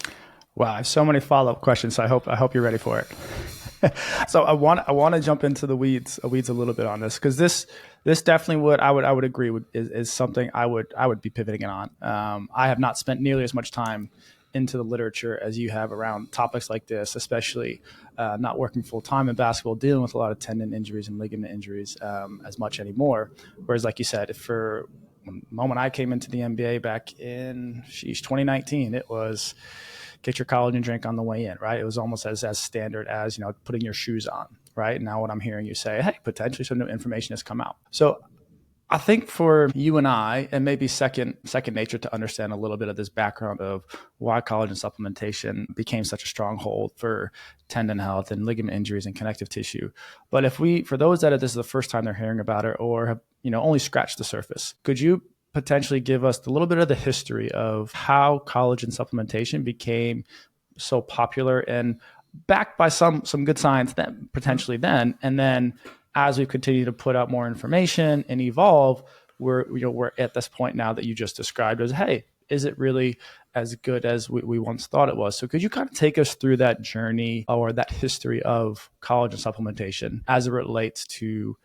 Wow, I have so many follow-up questions. So I hope you're ready for it. So I want to jump into the weeds a little bit on this, because this definitely I would agree is something I would be pivoting it on. I have not spent nearly as much time into the literature as you have around topics like this, especially not working full time in basketball, dealing with a lot of tendon injuries and ligament injuries as much anymore. Whereas, like you said, for the moment I came into the NBA back in 2019, it was get your collagen drink on the way in, right? It was almost as standard as, putting your shoes on, right? And now what I'm hearing you say, hey, potentially some new information has come out. So I think for you and I, and maybe second nature to understand a little bit of this background of why collagen supplementation became such a stronghold for tendon health and ligament injuries and connective tissue. But for those that this is the first time they're hearing about it or have, only scratched the surface, could you potentially give us a little bit of the history of how collagen supplementation became so popular and backed by some good science then potentially then, and then as we continue to put out more information and evolve, we're at this point now that you just described as, hey, is it really as good as we once thought it was? So could you kind of take us through that journey or that history of collagen supplementation as it relates to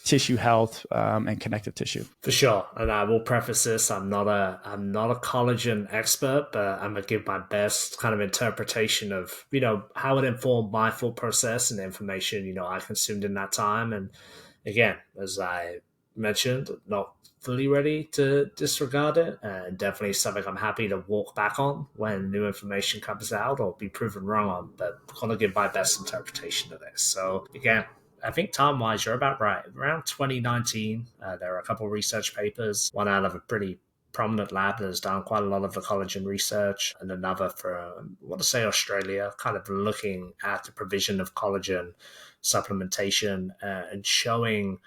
tissue health and connective tissue? For sure. And I will preface this, I'm not a collagen expert, but I'm going to give my best kind of interpretation of, how it informed my full process and the information, I consumed in that time. And again, as I mentioned, not fully ready to disregard it, and definitely something I'm happy to walk back on when new information comes out or be proven wrong on, but I'm going to give my best interpretation of this. So again, I think time-wise, you're about right. Around 2019, there are a couple of research papers, one out of a pretty prominent lab that has done quite a lot of the collagen research, and another from, I want to say, Australia, kind of looking at the provision of collagen supplementation and showing,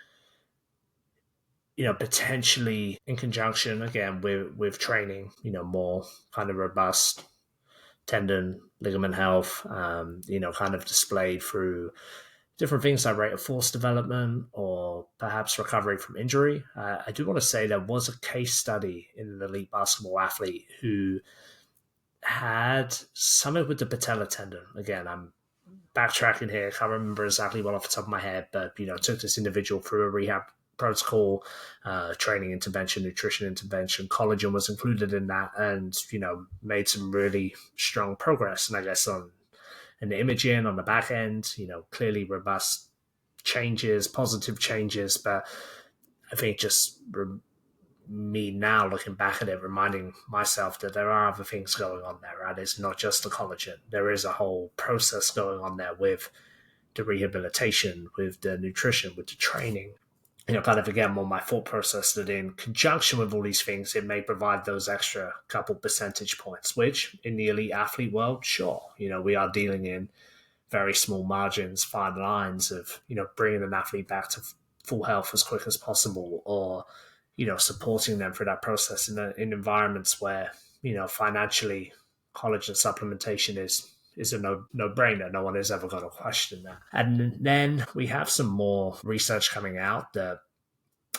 potentially in conjunction again with training, more kind of robust tendon ligament health, kind of displayed through different things like rate of force development or perhaps recovery from injury. I do want to say there was a case study in an elite basketball athlete who had something with the patella tendon. Again, I'm backtracking here. I can't remember exactly what off the top of my head, but, took this individual through a rehab protocol, training intervention, nutrition intervention. Collagen was included in that, and, made some really strong progress. And I guess on an imaging on the back end, clearly robust changes, positive changes. But I think just me now looking back at it, reminding myself that there are other things going on there, right? It's not just the collagen. There is a whole process going on there with the rehabilitation, with the nutrition, with the training. Kind of again, more my thought process that in conjunction with all these things, it may provide those extra couple percentage points, which in the elite athlete world, sure, we are dealing in very small margins, fine lines of, bringing an athlete back to full health as quick as possible, or, supporting them through that process in environments where, financially collagen supplementation is a no-brainer. No one is ever going to question that. And then we have some more research coming out that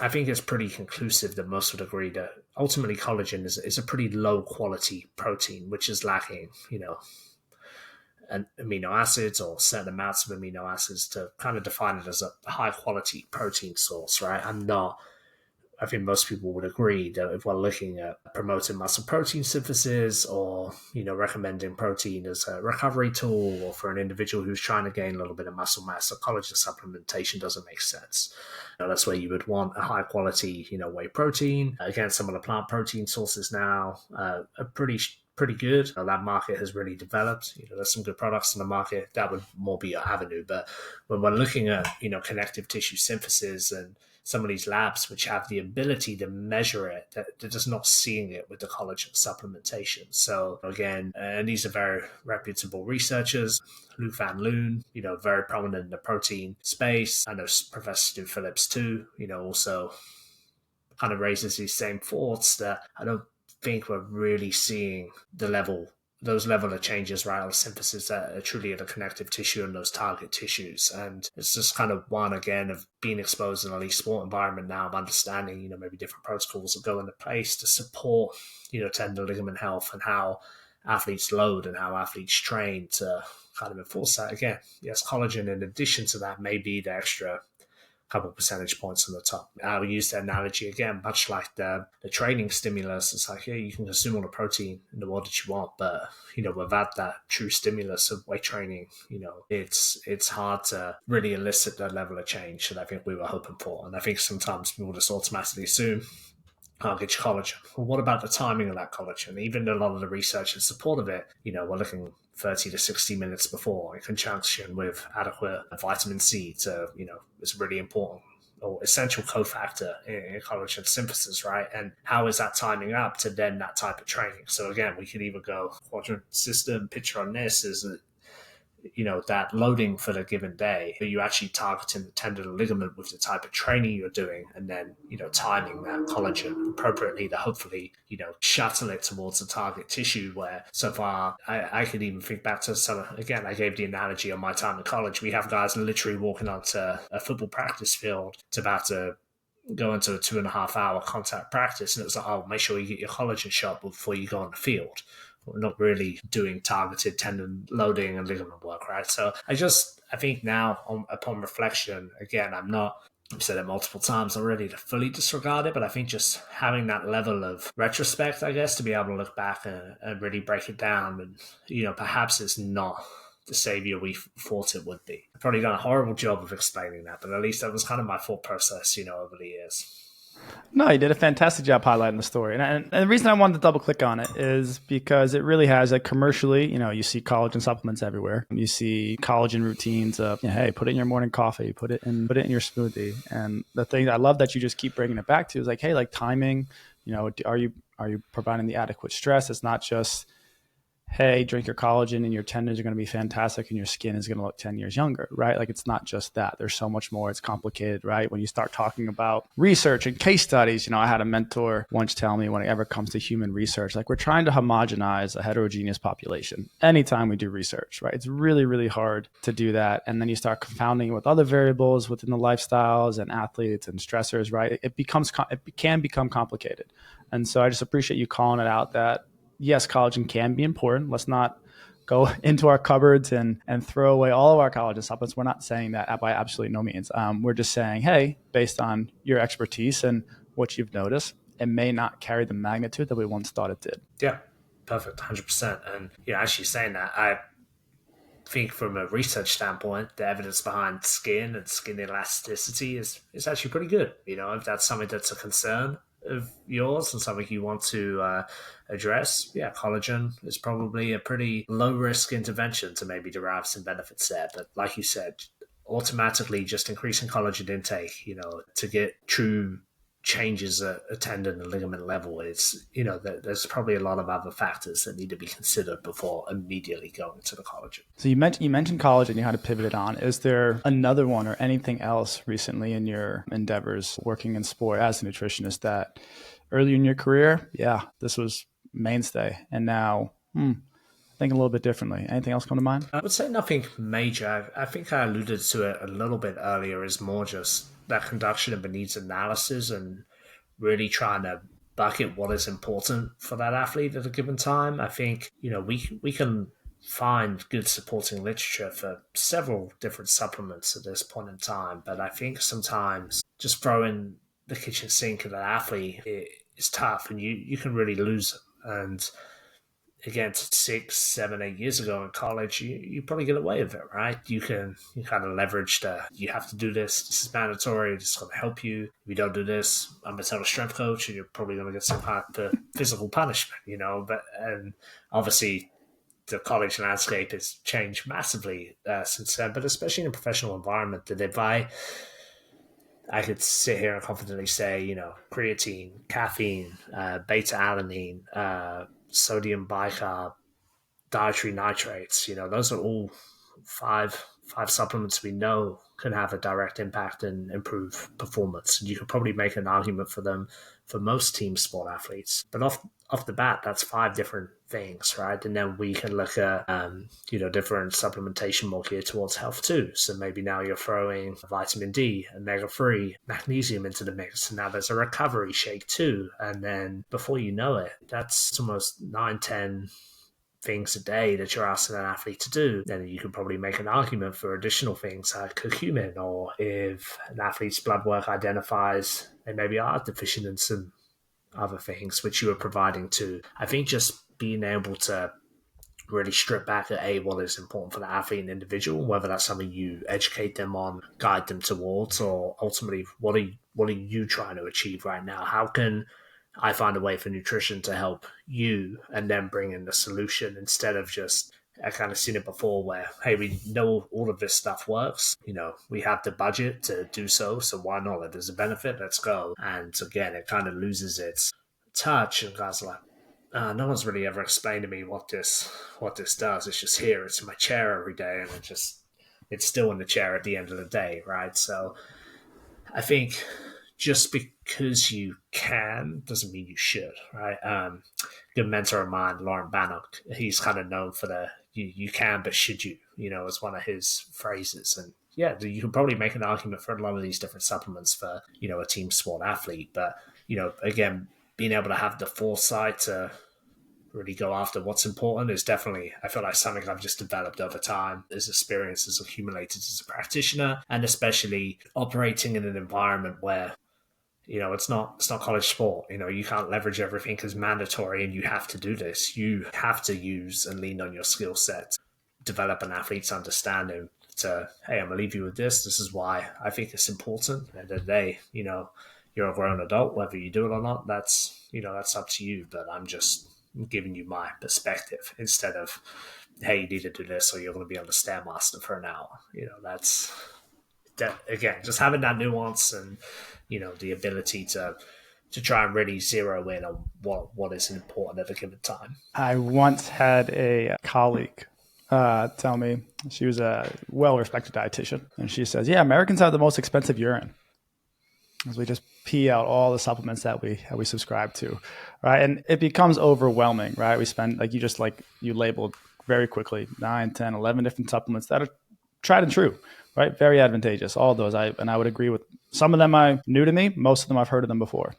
I think is pretty conclusive that most would agree that ultimately collagen is a pretty low-quality protein, which is lacking, amino acids or certain amounts of amino acids to kind of define it as a high-quality protein source, right? I think most people would agree that if we're looking at promoting muscle protein synthesis or, recommending protein as a recovery tool or for an individual who's trying to gain a little bit of muscle mass, so collagen supplementation doesn't make sense. That's where you would want a high quality, whey protein. Again, some of the plant protein sources now are pretty good. That market has really developed. There's some good products in the market. That would more be your avenue. But when we're looking at, connective tissue synthesis and some of these labs which have the ability to measure it, they're just not seeing it with the collagen supplementation. So again, and these are very reputable researchers. Luc Van Loon, very prominent in the protein space. I know Professor Stu Phillips too, also kind of raises these same thoughts that I don't think we're really seeing those level of changes, right, or synthesis that are truly at the connective tissue and those target tissues. And it's just kind of one, again, of being exposed in an elite sport environment now, of understanding, maybe different protocols that go into place to support, tendon ligament health and how athletes load and how athletes train to kind of enforce that. Again, yes, collagen in addition to that may be the extra couple percentage points on the top. I would use the analogy again, much like the training stimulus. It's like, yeah, you can consume all the protein in the world that you want, but without that true stimulus of weight training, it's hard to really elicit that level of change that I think we were hoping for. And I think sometimes people just automatically assume, I'll get your collagen. Well, what about the timing of that collagen? Even a lot of the research in support of it, we're looking 30 to 60 minutes before in conjunction with adequate vitamin C to, is really important or essential cofactor in collagen synthesis, right? And how is that timing up to then that type of training? So again, we could either go quadrant system, picture on this is that, that loading for the given day, but you actually targeting the tendon and ligament with the type of training you're doing, and then, timing that collagen appropriately to hopefully, shuttle it towards the target tissue where so far I could even think back to again, I gave the analogy on my time in college. We have guys literally walking onto a football practice field. It's about to go into a 2.5 hour contact practice. And it's like, oh, make sure you get your collagen shot before you go on the field. We're not really doing targeted tendon loading and ligament work, right? So I think now upon reflection, again, I've said it multiple times already to fully disregard it, but I think just having that level of retrospect, I guess, to be able to look back and really break it down and, perhaps it's not the savior we thought it would be. I've probably done a horrible job of explaining that, but at least that was kind of my thought process, over the years. No, you did a fantastic job highlighting the story. And the reason I wanted to double click on it is because it really has, like, commercially, you see collagen supplements everywhere. You see collagen routines of, hey, put it in your morning coffee, put it in your smoothie. And the thing I love that you just keep bringing it back to is like, hey, like timing, are you providing the adequate stress? It's not just, hey, drink your collagen and your tendons are going to be fantastic and your skin is going to look 10 years younger, right? Like, it's not just that. There's so much more. It's complicated, right? When you start talking about research and case studies, I had a mentor once tell me, when it ever comes to human research, like, we're trying to homogenize a heterogeneous population anytime we do research, right? It's really, really hard to do that. And then you start confounding it with other variables within the lifestyles and athletes and stressors, right? It can become complicated. And so I just appreciate you calling it out that, yes, collagen can be important. Let's not go into our cupboards and throw away all of our collagen supplements. We're not saying that by absolutely no means. We're just saying, hey, based on your expertise and what you've noticed, it may not carry the magnitude that we once thought it did. Yeah, perfect, 100%. And actually saying that, I think from a research standpoint, the evidence behind skin and skin elasticity is actually pretty good. If that's something that's a concern of yours and something you want to address, collagen is probably a pretty low risk intervention to maybe derive some benefits there. But like you said, automatically just increasing collagen intake, to get true changes at a tendon and ligament level, it's, there's probably a lot of other factors that need to be considered before immediately going to the collagen. So you mentioned collagen, you had to pivot it on. Is there another one or anything else recently in your endeavors working in sport as a nutritionist that early in your career, this was mainstay, and now think a little bit differently? Anything else come to mind? I would say nothing major. I think I alluded to it a little bit earlier, is more just that conduction of a needs analysis and really trying to bucket what is important for that athlete at a given time. I think, we can find good supporting literature for several different supplements at this point in time, but I think sometimes just throwing the kitchen sink at an athlete is tough, and you can really lose them. And again, 6, 7, 8 years ago in college, you probably get away with it, right? You kind of leverage you have to do this. This is mandatory. This is going to help you. If you don't do this, I'm going to tell a strength coach, and you're probably going to get some kind of physical punishment, and obviously the college landscape has changed massively since then, but especially in a professional environment, that if I could sit here and confidently say, creatine, caffeine, beta-alanine, sodium bicarb, dietary nitrates, those are all five supplements we know can have a direct impact and improve performance. And you could probably make an argument for them for most team sport athletes. But off the bat, that's 5 different things, right? And then we can look at, different supplementation more geared towards health too. So maybe now you're throwing vitamin D, omega-3, magnesium into the mix. And now there's a recovery shake too. And then before you know it, that's almost 9, 10 things a day that you're asking an athlete to do. Then you could probably make an argument for additional things like curcumin, or if an athlete's blood work identifies they maybe are deficient in some other things which you are providing to. I think just being able to really strip back at what is important for the athlete and individual, whether that's something you educate them on, guide them towards, or ultimately what are you trying to achieve right now? How can I find a way for nutrition to help you, and then bring in the solution, instead of just, I kind of seen it before where, hey, we know all of this stuff works. We have the budget to do so why not? If there's a benefit, let's go. And again, it kind of loses its touch, and guys are like, no one's really ever explained to me what this does. It's just here. It's in my chair every day, and it's still in the chair at the end of the day, right? So I think just because you can doesn't mean you should, right? Good mentor of mine, Lauren Bannock, he's kind of known for the you can, but should you, as one of his phrases. And you can probably make an argument for a lot of these different supplements for, a team sport athlete. But, again, being able to have the foresight to really go after what's important is definitely, I feel like, something I've just developed over time as experiences accumulated as a practitioner, and especially operating in an environment where, it's not college sport. You can't leverage everything as mandatory and you have to do this. You have to use and lean on your skill set develop an athlete's understanding to, hey, I'm gonna leave you with this. This is why I think it's important. And the day, you're a grown adult, whether you do it or not, that's up to you. But I'm just giving you my perspective instead of, hey, you need to do this or you're going to be on the Stairmaster for an hour. That's that, again, just having that nuance and, the ability to try and really zero in on what is important at a given time. I once had a colleague tell me, she was a well-respected dietitian, and she says, yeah, Americans have the most expensive urine, as we just pee out all the supplements that we subscribe to, right? And it becomes overwhelming, right? We spend, you labeled very quickly, 9, 10, 11 different supplements that are tried and true, right? Very advantageous, all of those. I would agree with some of them are new to me. Most of them I've heard of them before.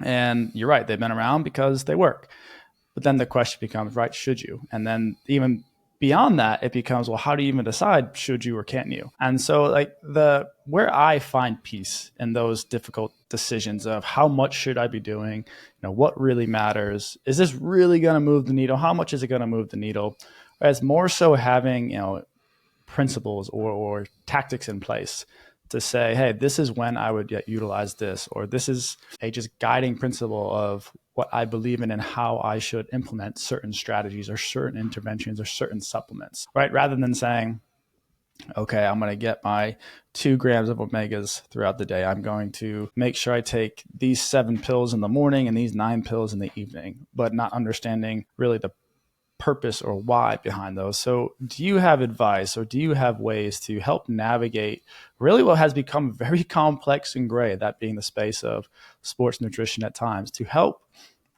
And you're right, they've been around because they work. But then the question becomes, right, should you? And then even beyond that, it becomes, well, how do you even decide should you or can't you? And so where I find peace in those difficult decisions of how much should I be doing, what really matters, is this really going to move the needle? How much is it going to move the needle? As more so having, principles or tactics in place to say, hey, this is when I would utilize this, or this is a just guiding principle of what I believe in and how I should implement certain strategies or certain interventions or certain supplements, right? Rather than saying, okay, I'm going to get my 2 grams of omegas throughout the day. I'm going to make sure I take these 7 pills in the morning and these 9 pills in the evening, but not understanding really the purpose or why behind those. So do you have advice or do you have ways to help navigate really what has become very complex and gray, that being the space of sports nutrition at times, to help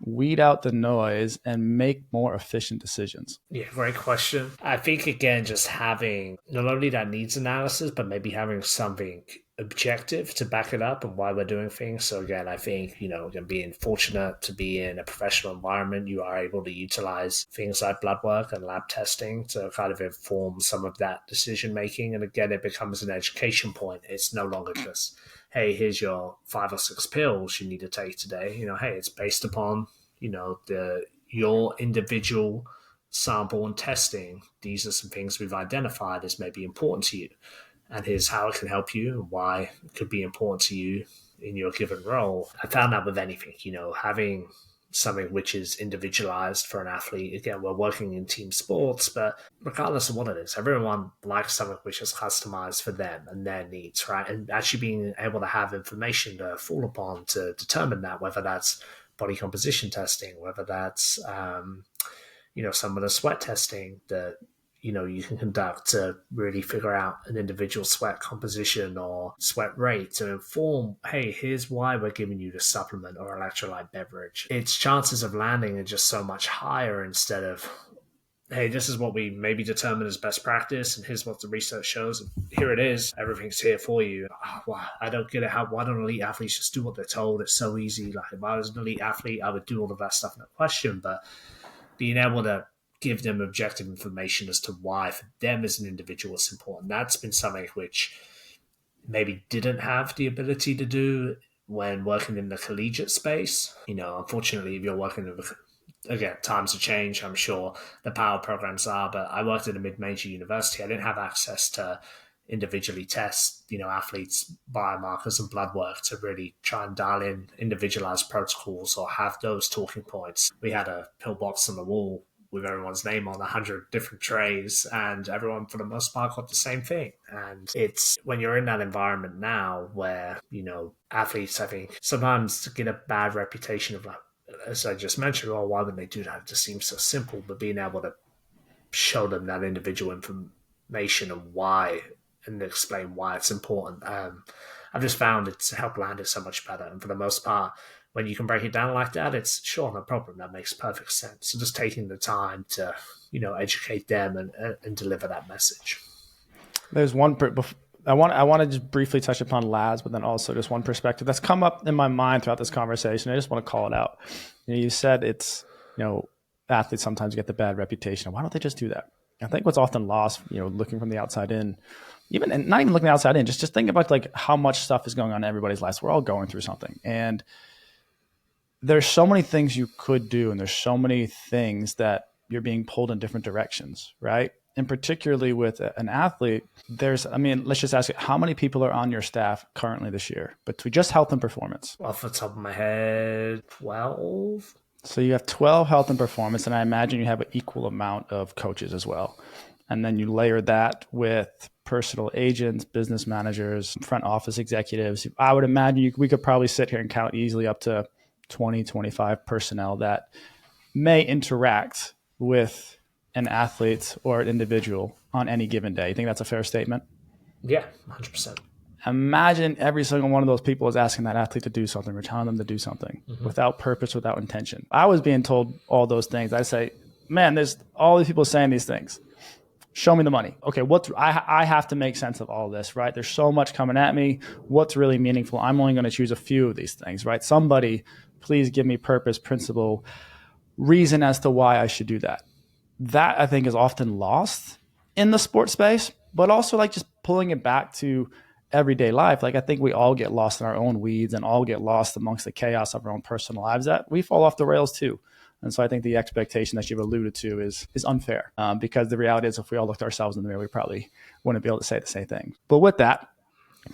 weed out the noise and make more efficient decisions? Yeah, great question. I think, again, just having not only that needs analysis, but maybe having something objective to back it up and why we're doing things. So again, I think, being fortunate to be in a professional environment, you are able to utilize things like blood work and lab testing to kind of inform some of that decision making. And again, it becomes an education point. It's no longer just, hey, here's your 5 or 6 pills you need to take today. Hey, it's based upon, your individual sample and testing. These are some things we've identified as maybe important to you. And here's how it can help you and why it could be important to you in your given role. I found that with anything, having something which is individualized for an athlete. Again, we're working in team sports, but regardless of what it is, everyone likes something which is customized for them and their needs, right? And actually being able to have information to fall upon to determine that, whether that's body composition testing, whether that's, some of the sweat testing that, you can conduct to really figure out an individual sweat composition or sweat rate to inform, hey, here's why we're giving you the supplement or electrolyte beverage. Its chances of landing are just so much higher instead of, hey, this is what we maybe determine as best practice and here's what the research shows. Here it is. Everything's here for you. Oh, wow, I don't get it. Why don't elite athletes just do what they're told? It's so easy. Like if I was an elite athlete, I would do all of that stuff, no question. But being able to give them objective information as to why for them as an individual it's important. That's been something which maybe didn't have the ability to do when working in the collegiate space. Unfortunately, if you're working in again, times have changed. I'm sure the power programs are, but I worked at a mid-major university. I didn't have access to individually test, athletes' biomarkers and blood work to really try and dial in individualized protocols or have those talking points. We had a pillbox on the wall with everyone's name on 100 different trays, and everyone for the most part got the same thing. And it's when you're in that environment now where, athletes, I think, sometimes get a bad reputation of, like, as I just mentioned, oh, why would they do that? It just seems so simple. But being able to show them that individual information and why, and explain why it's important, I've just found it's helped land it so much better. And for the most part, when you can break it down like that, it's sure, no problem. That makes perfect sense. So just taking the time to, educate them and deliver that message. There's one, I want to just briefly touch upon labs, but then also just one perspective that's come up in my mind throughout this conversation. I just want to call it out. You said it's, athletes sometimes get the bad reputation. Why don't they just do that? I think what's often lost, looking from the outside in, and not even looking outside in, just think about like how much stuff is going on in everybody's lives. We're all going through something, and there's so many things you could do, and there's so many things that you're being pulled in different directions, right? and particularly with an athlete, let's just ask you, how many people are on your staff currently this year between just health and performance? Off the top of my head, 12. So you have 12 health and performance, and I imagine you have an equal amount of coaches as well. And then you layer that with personal agents, business managers, front office executives. I would imagine we could probably sit here and count easily up to 20, 25 personnel that may interact with an athlete or an individual on any given day. You think that's a fair statement? Yeah, 100%. Imagine every single one of those people is asking that athlete to do something or telling them to do something without purpose, without intention. I was being told all those things. I say, man, there's all these people saying these things. Show me the money. Okay, I have to make sense of all this, right? There's so much coming at me. What's really meaningful? I'm only going to choose a few of these things, right? Somebody, please give me purpose, principle, reason as to why I should do that. That I think is often lost in the sports space, but also like just pulling it back to everyday life. Like I think we all get lost in our own weeds and all get lost amongst the chaos of our own personal lives that we fall off the rails too. And so I think the expectation that you've alluded to is unfair because the reality is if we all looked ourselves in the mirror, we probably wouldn't be able to say the same thing. But with that,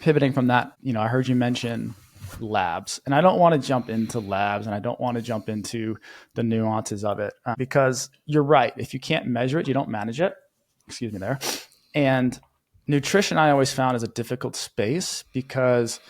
pivoting from that, I heard you mention labs, and I don't want to jump into labs and I don't want to jump into the nuances of it because you're right. If you can't measure it, you don't manage it. Excuse me there. And nutrition, I always found, is a difficult space because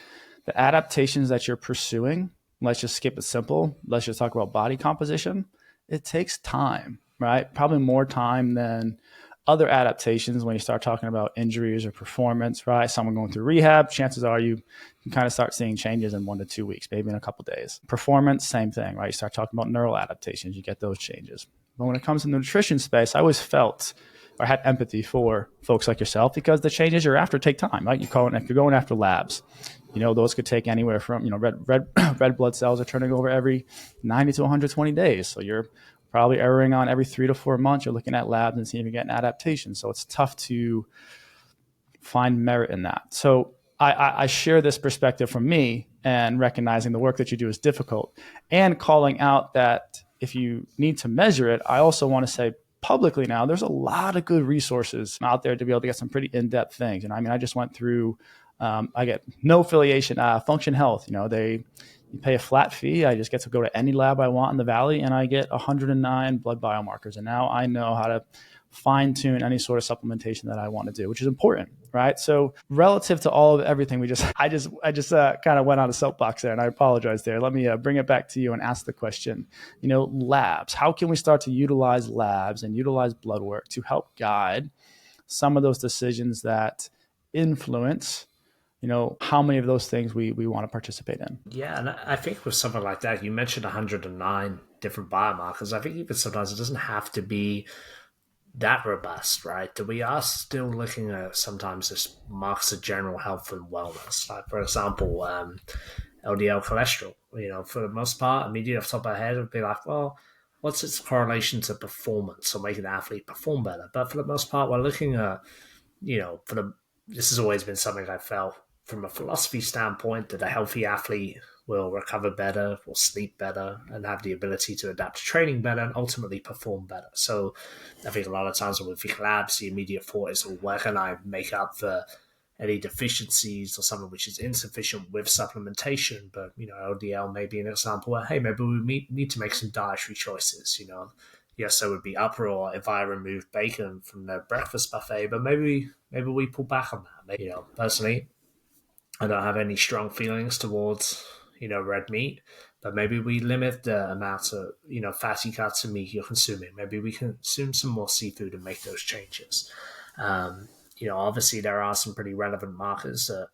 the adaptations that you're pursuing, let's just skip it simple. Let's just talk about body composition. It takes time, right? Probably more time than other adaptations when you start talking about injuries or performance, right? Someone going through rehab, chances are you can kind of start seeing changes in 1 to 2 weeks, maybe in a couple of days. Performance, same thing, right? You start talking about neural adaptations, you get those changes. But when it comes to the nutrition space, I always felt or had empathy for folks like yourself because the changes you're after take time, right? If you're going after labs, those could take anywhere from, red blood cells are turning over every 90 to 120 days. So you're probably erring on every 3 to 4 months. You're looking at labs and seeing if you get an adaptation. So it's tough to find merit in that. So I share this perspective from me and recognizing the work that you do is difficult and calling out that if you need to measure it, I also want to say publicly now, there's a lot of good resources out there to be able to get some pretty in-depth things. And I just went through, I get no affiliation, Function Health, you pay a flat fee. I just get to go to any lab I want in the Valley and I get 109 blood biomarkers. And now I know how to fine tune any sort of supplementation that I want to do, which is important, right? So relative to all of everything I just kind of went on a soapbox there and I apologize there. Let me bring it back to you and ask the question, labs, how can we start to utilize labs and utilize blood work to help guide some of those decisions that influence how many of those things we want to participate in? Yeah, and I think with something like that, you mentioned 109 different biomarkers. I think even sometimes it doesn't have to be that robust, right? That we are still looking at sometimes this marks of general health and wellness. Like, for example, LDL cholesterol. For the most part, immediately off the top of my head, it would be like, well, what's its correlation to performance or making the athlete perform better? But for the most part, we're looking at, this has always been something I felt from a philosophy standpoint that a healthy athlete will recover better, will sleep better, and have the ability to adapt to training better and ultimately perform better. So I think a lot of times when we think labs, the immediate thought is, well, where can I make up for any deficiencies or something which is insufficient with supplementation? But, LDL may be an example where, hey, maybe we need to make some dietary choices, Yes, there would be uproar if I removed bacon from the breakfast buffet, but maybe we pull back on that. Personally, I don't have any strong feelings towards, red meat, but maybe we limit the amount of, fatty cuts of meat you're consuming. Maybe we consume some more seafood and make those changes. Obviously there are some pretty relevant markers that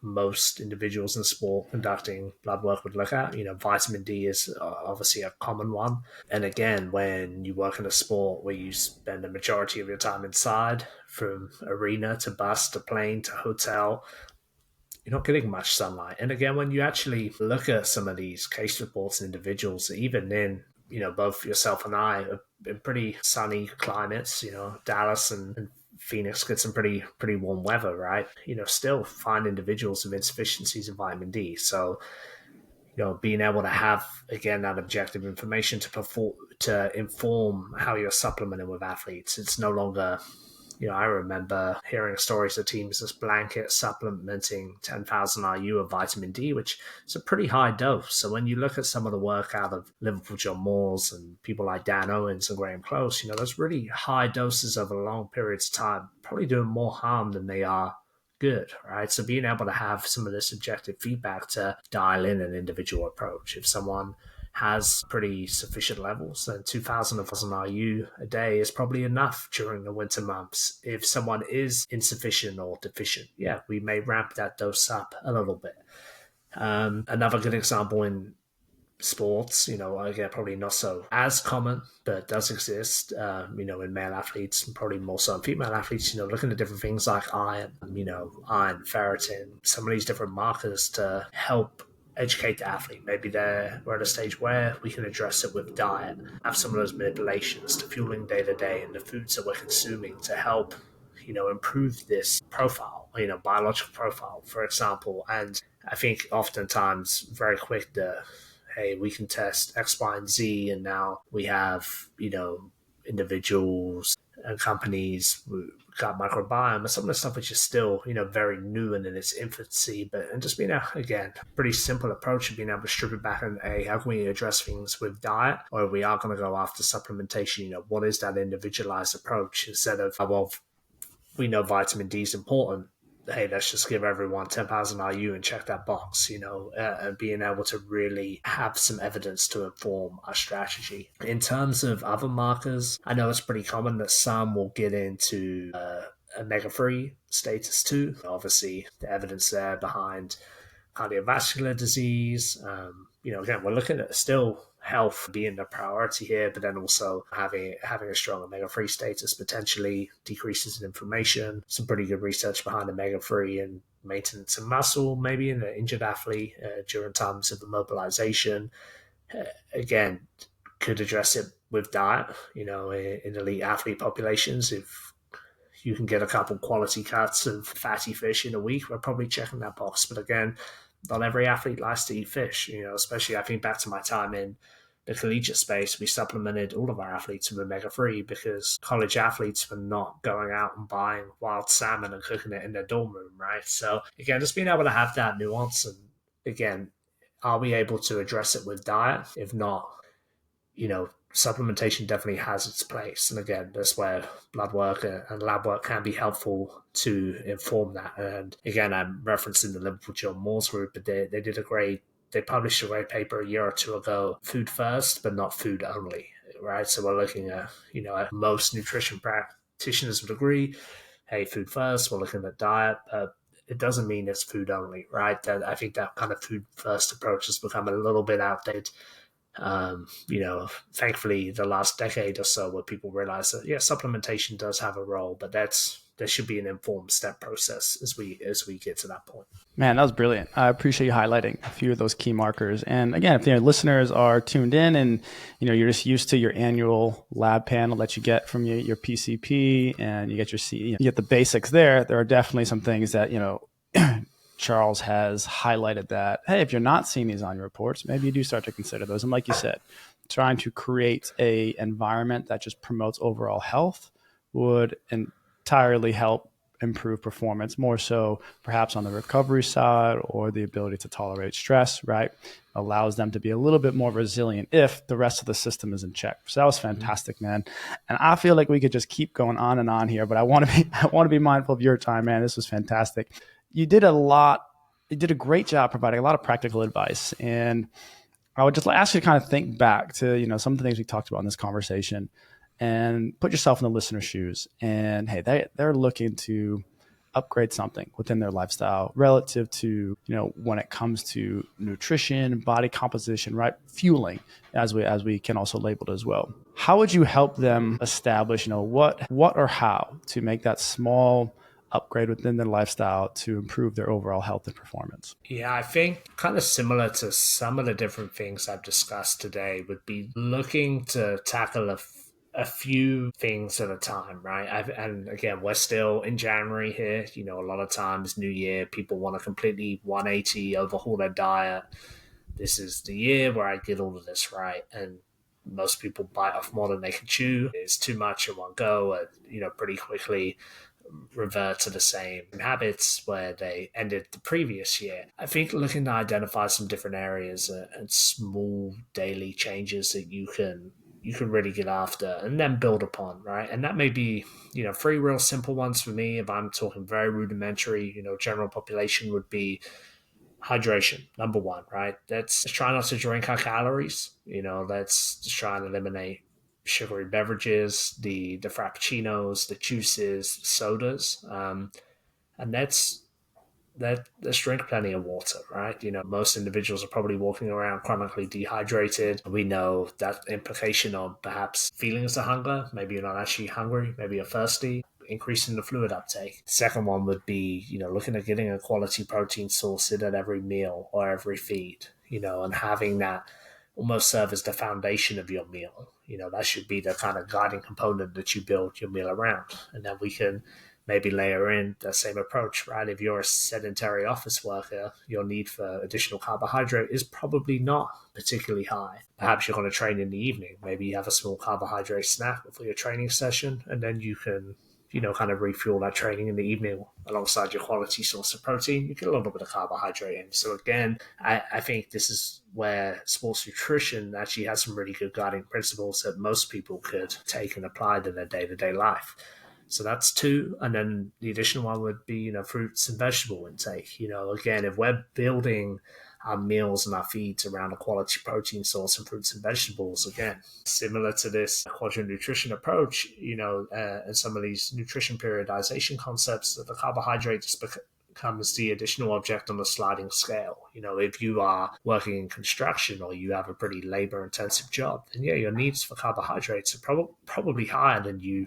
most individuals in sport conducting blood work would look at. Vitamin D is obviously a common one. And again, when you work in a sport where you spend the majority of your time inside, from arena to bus to plane to hotel, you're not getting much sunlight. And again, when you actually look at some of these case reports and individuals, even in, both yourself and I are in pretty sunny climates, Dallas and Phoenix get some pretty warm weather, right? Still find individuals with insufficiencies of vitamin D. So, being able to have, again, that objective information to inform how you're supplementing with athletes. It's no longer, I remember hearing stories of teams just blanket supplementing 10,000 IU of vitamin D, which is a pretty high dose. So when you look at some of the work out of Liverpool John Moores and people like Dan Owens and Graham Close, those really high doses over long periods of time probably doing more harm than they are good, right? So being able to have some of this objective feedback to dial in an individual approach. If someone has pretty sufficient levels, then 2,000 of IU a day is probably enough during the winter months. If someone is insufficient or deficient, yeah, we may ramp that dose up a little bit. Another good example in sports, again, probably not so as common, but does exist, in male athletes and probably more so in female athletes, looking at different things like iron, iron, ferritin, some of these different markers to help educate the athlete. Maybe we're at a stage where we can address it with diet, have some of those manipulations to fueling day to day and the foods that we're consuming to help, improve this profile, biological profile, for example. And I think oftentimes very quick hey, we can test X, Y, and Z, and now we have, individuals and companies got microbiome and some of the stuff which is still, very new and in its infancy, and just being again, pretty simple approach of being able to strip it back and, hey, how can we address things with diet, or we are going to go after supplementation, what is that individualized approach instead of, well, we know vitamin D is important, hey, let's just give everyone 10,000 IU and check that box, and being able to really have some evidence to inform our strategy. In terms of other markers, I know it's pretty common that some will get into omega-3 status too. Obviously, the evidence there behind cardiovascular disease. Again, we're looking at still health being the priority here, but then also having a strong omega-3 status potentially decreases in inflammation. Some pretty good research behind omega-3 and maintenance of muscle, maybe in an injured athlete during times of immobilization. Again, could address it with diet, in elite athlete populations. If you can get a couple quality cuts of fatty fish in a week, we're probably checking that box. But again, not every athlete likes to eat fish, especially I think back to my time in the collegiate space, we supplemented all of our athletes with omega-3 because college athletes were not going out and buying wild salmon and cooking it in their dorm room, right? So again, just being able to have that nuance, and again, are we able to address it with diet? If not, supplementation definitely has its place. And again, that's where blood work and lab work can be helpful to inform that. And again, I'm referencing the Liverpool John Moores group, but they published a great paper a year or two ago, food first, but not food only, right? So we're looking at, most nutrition practitioners would agree, hey, food first, we're looking at diet, but it doesn't mean it's food only, right? I think that kind of food first approach has become a little bit outdated. Thankfully, the last decade or so, where people realize that supplementation does have a role, but there should be an informed step process as we get to that point. Man, that was brilliant. I appreciate you highlighting a few of those key markers. And again, if listeners are tuned in and you're just used to your annual lab panel that you get from your PCP and you get you get the basics there are definitely some things that Charles has highlighted that, hey, if you're not seeing these on your reports, maybe you do start to consider those. And like you said, trying to create a environment that just promotes overall health would entirely help improve performance, more so perhaps on the recovery side or the ability to tolerate stress, right? Allows them to be a little bit more resilient if the rest of the system is in check. So that was fantastic, man. And I feel like we could just keep going on and on here, but I want to be mindful of your time, man. This was fantastic. You did a great job providing a lot of practical advice. And I would just ask you to kind of think back to, some of the things we talked about in this conversation and put yourself in the listener's shoes. And hey, they're looking to upgrade something within their lifestyle relative to, when it comes to nutrition, body composition, right? Fueling, as we can also label it as well. How would you help them establish, what or how to make that small upgrade within their lifestyle to improve their overall health and performance? Yeah, I think kind of similar to some of the different things I've discussed today would be looking to tackle a few things at a time, right? And again, we're still in January here. A lot of times, New Year, people want to completely 180, overhaul their diet. this is the year where I get all of this right. And most people bite off more than they can chew. It's too much in one go, and pretty quickly revert to the same habits where they ended the previous year. I think looking to identify some different areas and small daily changes that you can really get after and then build upon, right? And that may be, three real simple ones for me. If I'm talking very rudimentary, general population would be hydration, number one, right? Let's try not to drink our calories. Let's just try and eliminate sugary beverages, the frappuccinos, the juices, the sodas, and let's drink plenty of water, right? Most individuals are probably walking around chronically dehydrated. We know that implication of perhaps feelings of hunger. Maybe you're not actually hungry, maybe you're thirsty. Increasing the fluid uptake. Second one would be, looking at getting a quality protein source in at every meal or every feed, and having that almost serve as the foundation of your meal. That should be the kind of guiding component that you build your meal around. And then we can maybe layer in the same approach, right? If you're a sedentary office worker, your need for additional carbohydrate is probably not particularly high. Perhaps you're going to train in the evening. Maybe you have a small carbohydrate snack before your training session, and then you can kind of refuel that training in the evening alongside your quality source of protein. You get a little bit of carbohydrate in. So again, I think this is where sports nutrition actually has some really good guiding principles that most people could take and apply to their day-to-day life. So that's two. And then the additional one would be, fruits and vegetable intake. Again, if we're building our meals and our feeds around a quality protein source and fruits and vegetables, again, similar to this quadrant nutrition approach, and some of these nutrition periodization concepts, that the carbohydrate just becomes the additional object on the sliding scale. If you are working in construction or you have a pretty labor intensive job, then your needs for carbohydrates are probably higher than you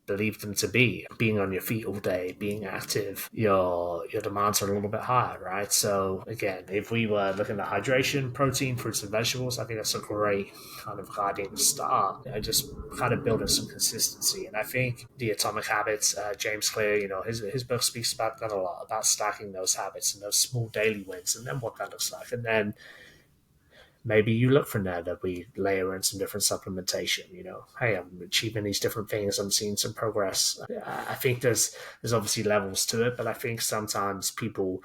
believe them to be. Being on your feet all day, being active, your demands are a little bit higher, right? So again, if we were looking at hydration, protein, fruits and vegetables, I think that's a great kind of guiding start. Just kind of building some consistency. And I think the Atomic Habits, James Clear, his book speaks about that a lot, about stacking those habits and those small daily wins, and then what that looks like. And then maybe you look from there that we layer in some different supplementation. Hey, I'm achieving these different things. I'm seeing some progress. I think there's obviously levels to it, but I think sometimes people,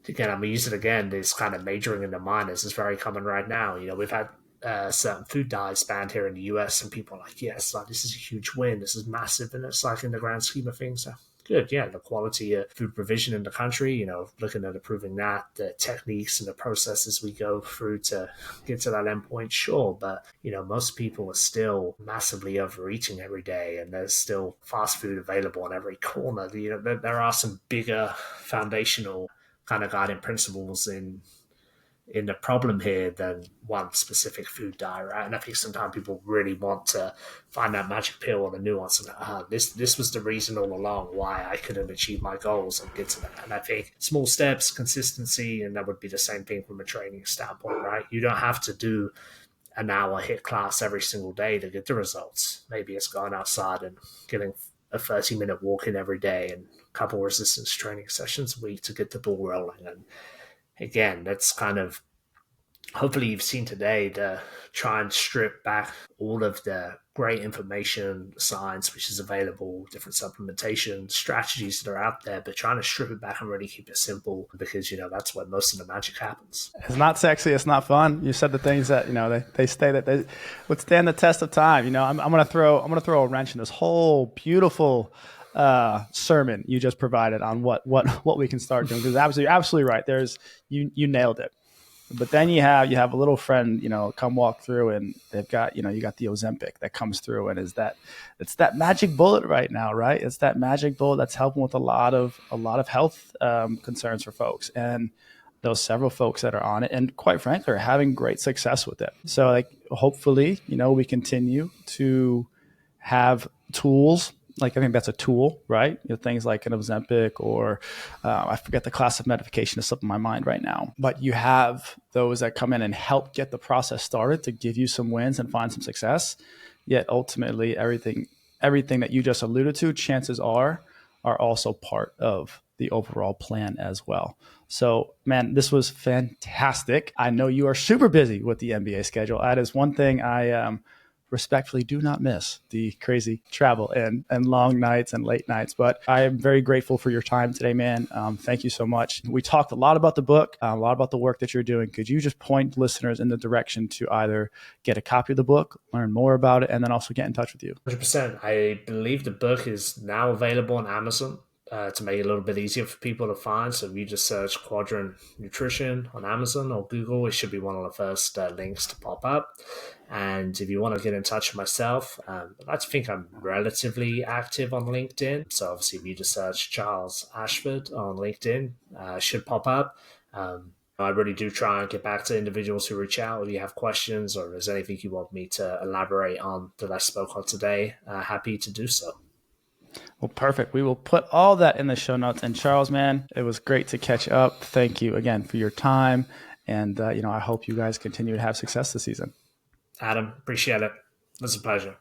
again, I'm going to use it again, this kind of majoring in the minors is very common right now. We've had certain food diets banned here in the US, and people are like, yes, like, this is a huge win. This is massive. And it's like, in the grand scheme of things, good, yeah, the quality of food provision in the country, looking at improving that, the techniques and the processes we go through to get to that endpoint, sure. But, most people are still massively overeating every day, and there's still fast food available on every corner. There are some bigger foundational kind of guiding principles in the problem here than one specific food diet, right? And I think sometimes people really want to find that magic pill or the nuance of this was the reason all along why I couldn't achieve my goals and get to that. And I think small steps, consistency, and that would be the same thing from a training standpoint, right? You don't have to do an hour HIIT class every single day to get the results. Maybe it's going outside and getting a 30-minute walk in every day and a couple resistance training sessions a week to get the ball rolling. And again, that's kind of, hopefully you've seen today, to try and strip back all of the great information, science, which is available, different supplementation strategies that are out there, but trying to strip it back and really keep it simple, because, that's where most of the magic happens. It's not sexy. It's not fun. You said the things that, they say that they would stand the test of time. I'm going to throw a wrench in this whole beautiful sermon you just provided on what we can start doing, because you're absolutely right. You nailed it. But then you have a little friend, come walk through, and they've got, you got the Ozempic that comes through, and it's that magic bullet right now, right? It's that magic bullet that's helping with a lot of health concerns for folks, and those several folks that are on it, and quite frankly, are having great success with it. So, hopefully, we continue to have tools. I think that's a tool, right? Things like an Ozempic, or I forget the class of medication that's slipping my mind right now. But you have those that come in and help get the process started to give you some wins and find some success. Yet ultimately, everything that you just alluded to, chances are, are also part of the overall plan as well. So, man, this was fantastic. I know you are super busy with the NBA schedule. That is one thing I respectfully do not miss, the crazy travel and long nights and late nights. But I am very grateful for your time today, man. Thank you so much. We talked a lot about the book, a lot about the work that you're doing. Could you just point listeners in the direction to either get a copy of the book, learn more about it, and then also get in touch with you? 100%. I believe the book is now available on Amazon. To make it a little bit easier for people to find. So if you just search Quadrant Nutrition on Amazon or Google, it should be one of the first links to pop up. And if you want to get in touch with myself, I like to think I'm relatively active on LinkedIn. So obviously, if you just search Charles Ashford on LinkedIn, it should pop up. I really do try and get back to individuals who reach out. If you have questions or if there's anything you want me to elaborate on that I spoke on today, happy to do so. Well, perfect. We will put all that in the show notes. And Charles, man, it was great to catch up. Thank you again for your time. And, I hope you guys continue to have success this season. Adam, appreciate it. It's a pleasure.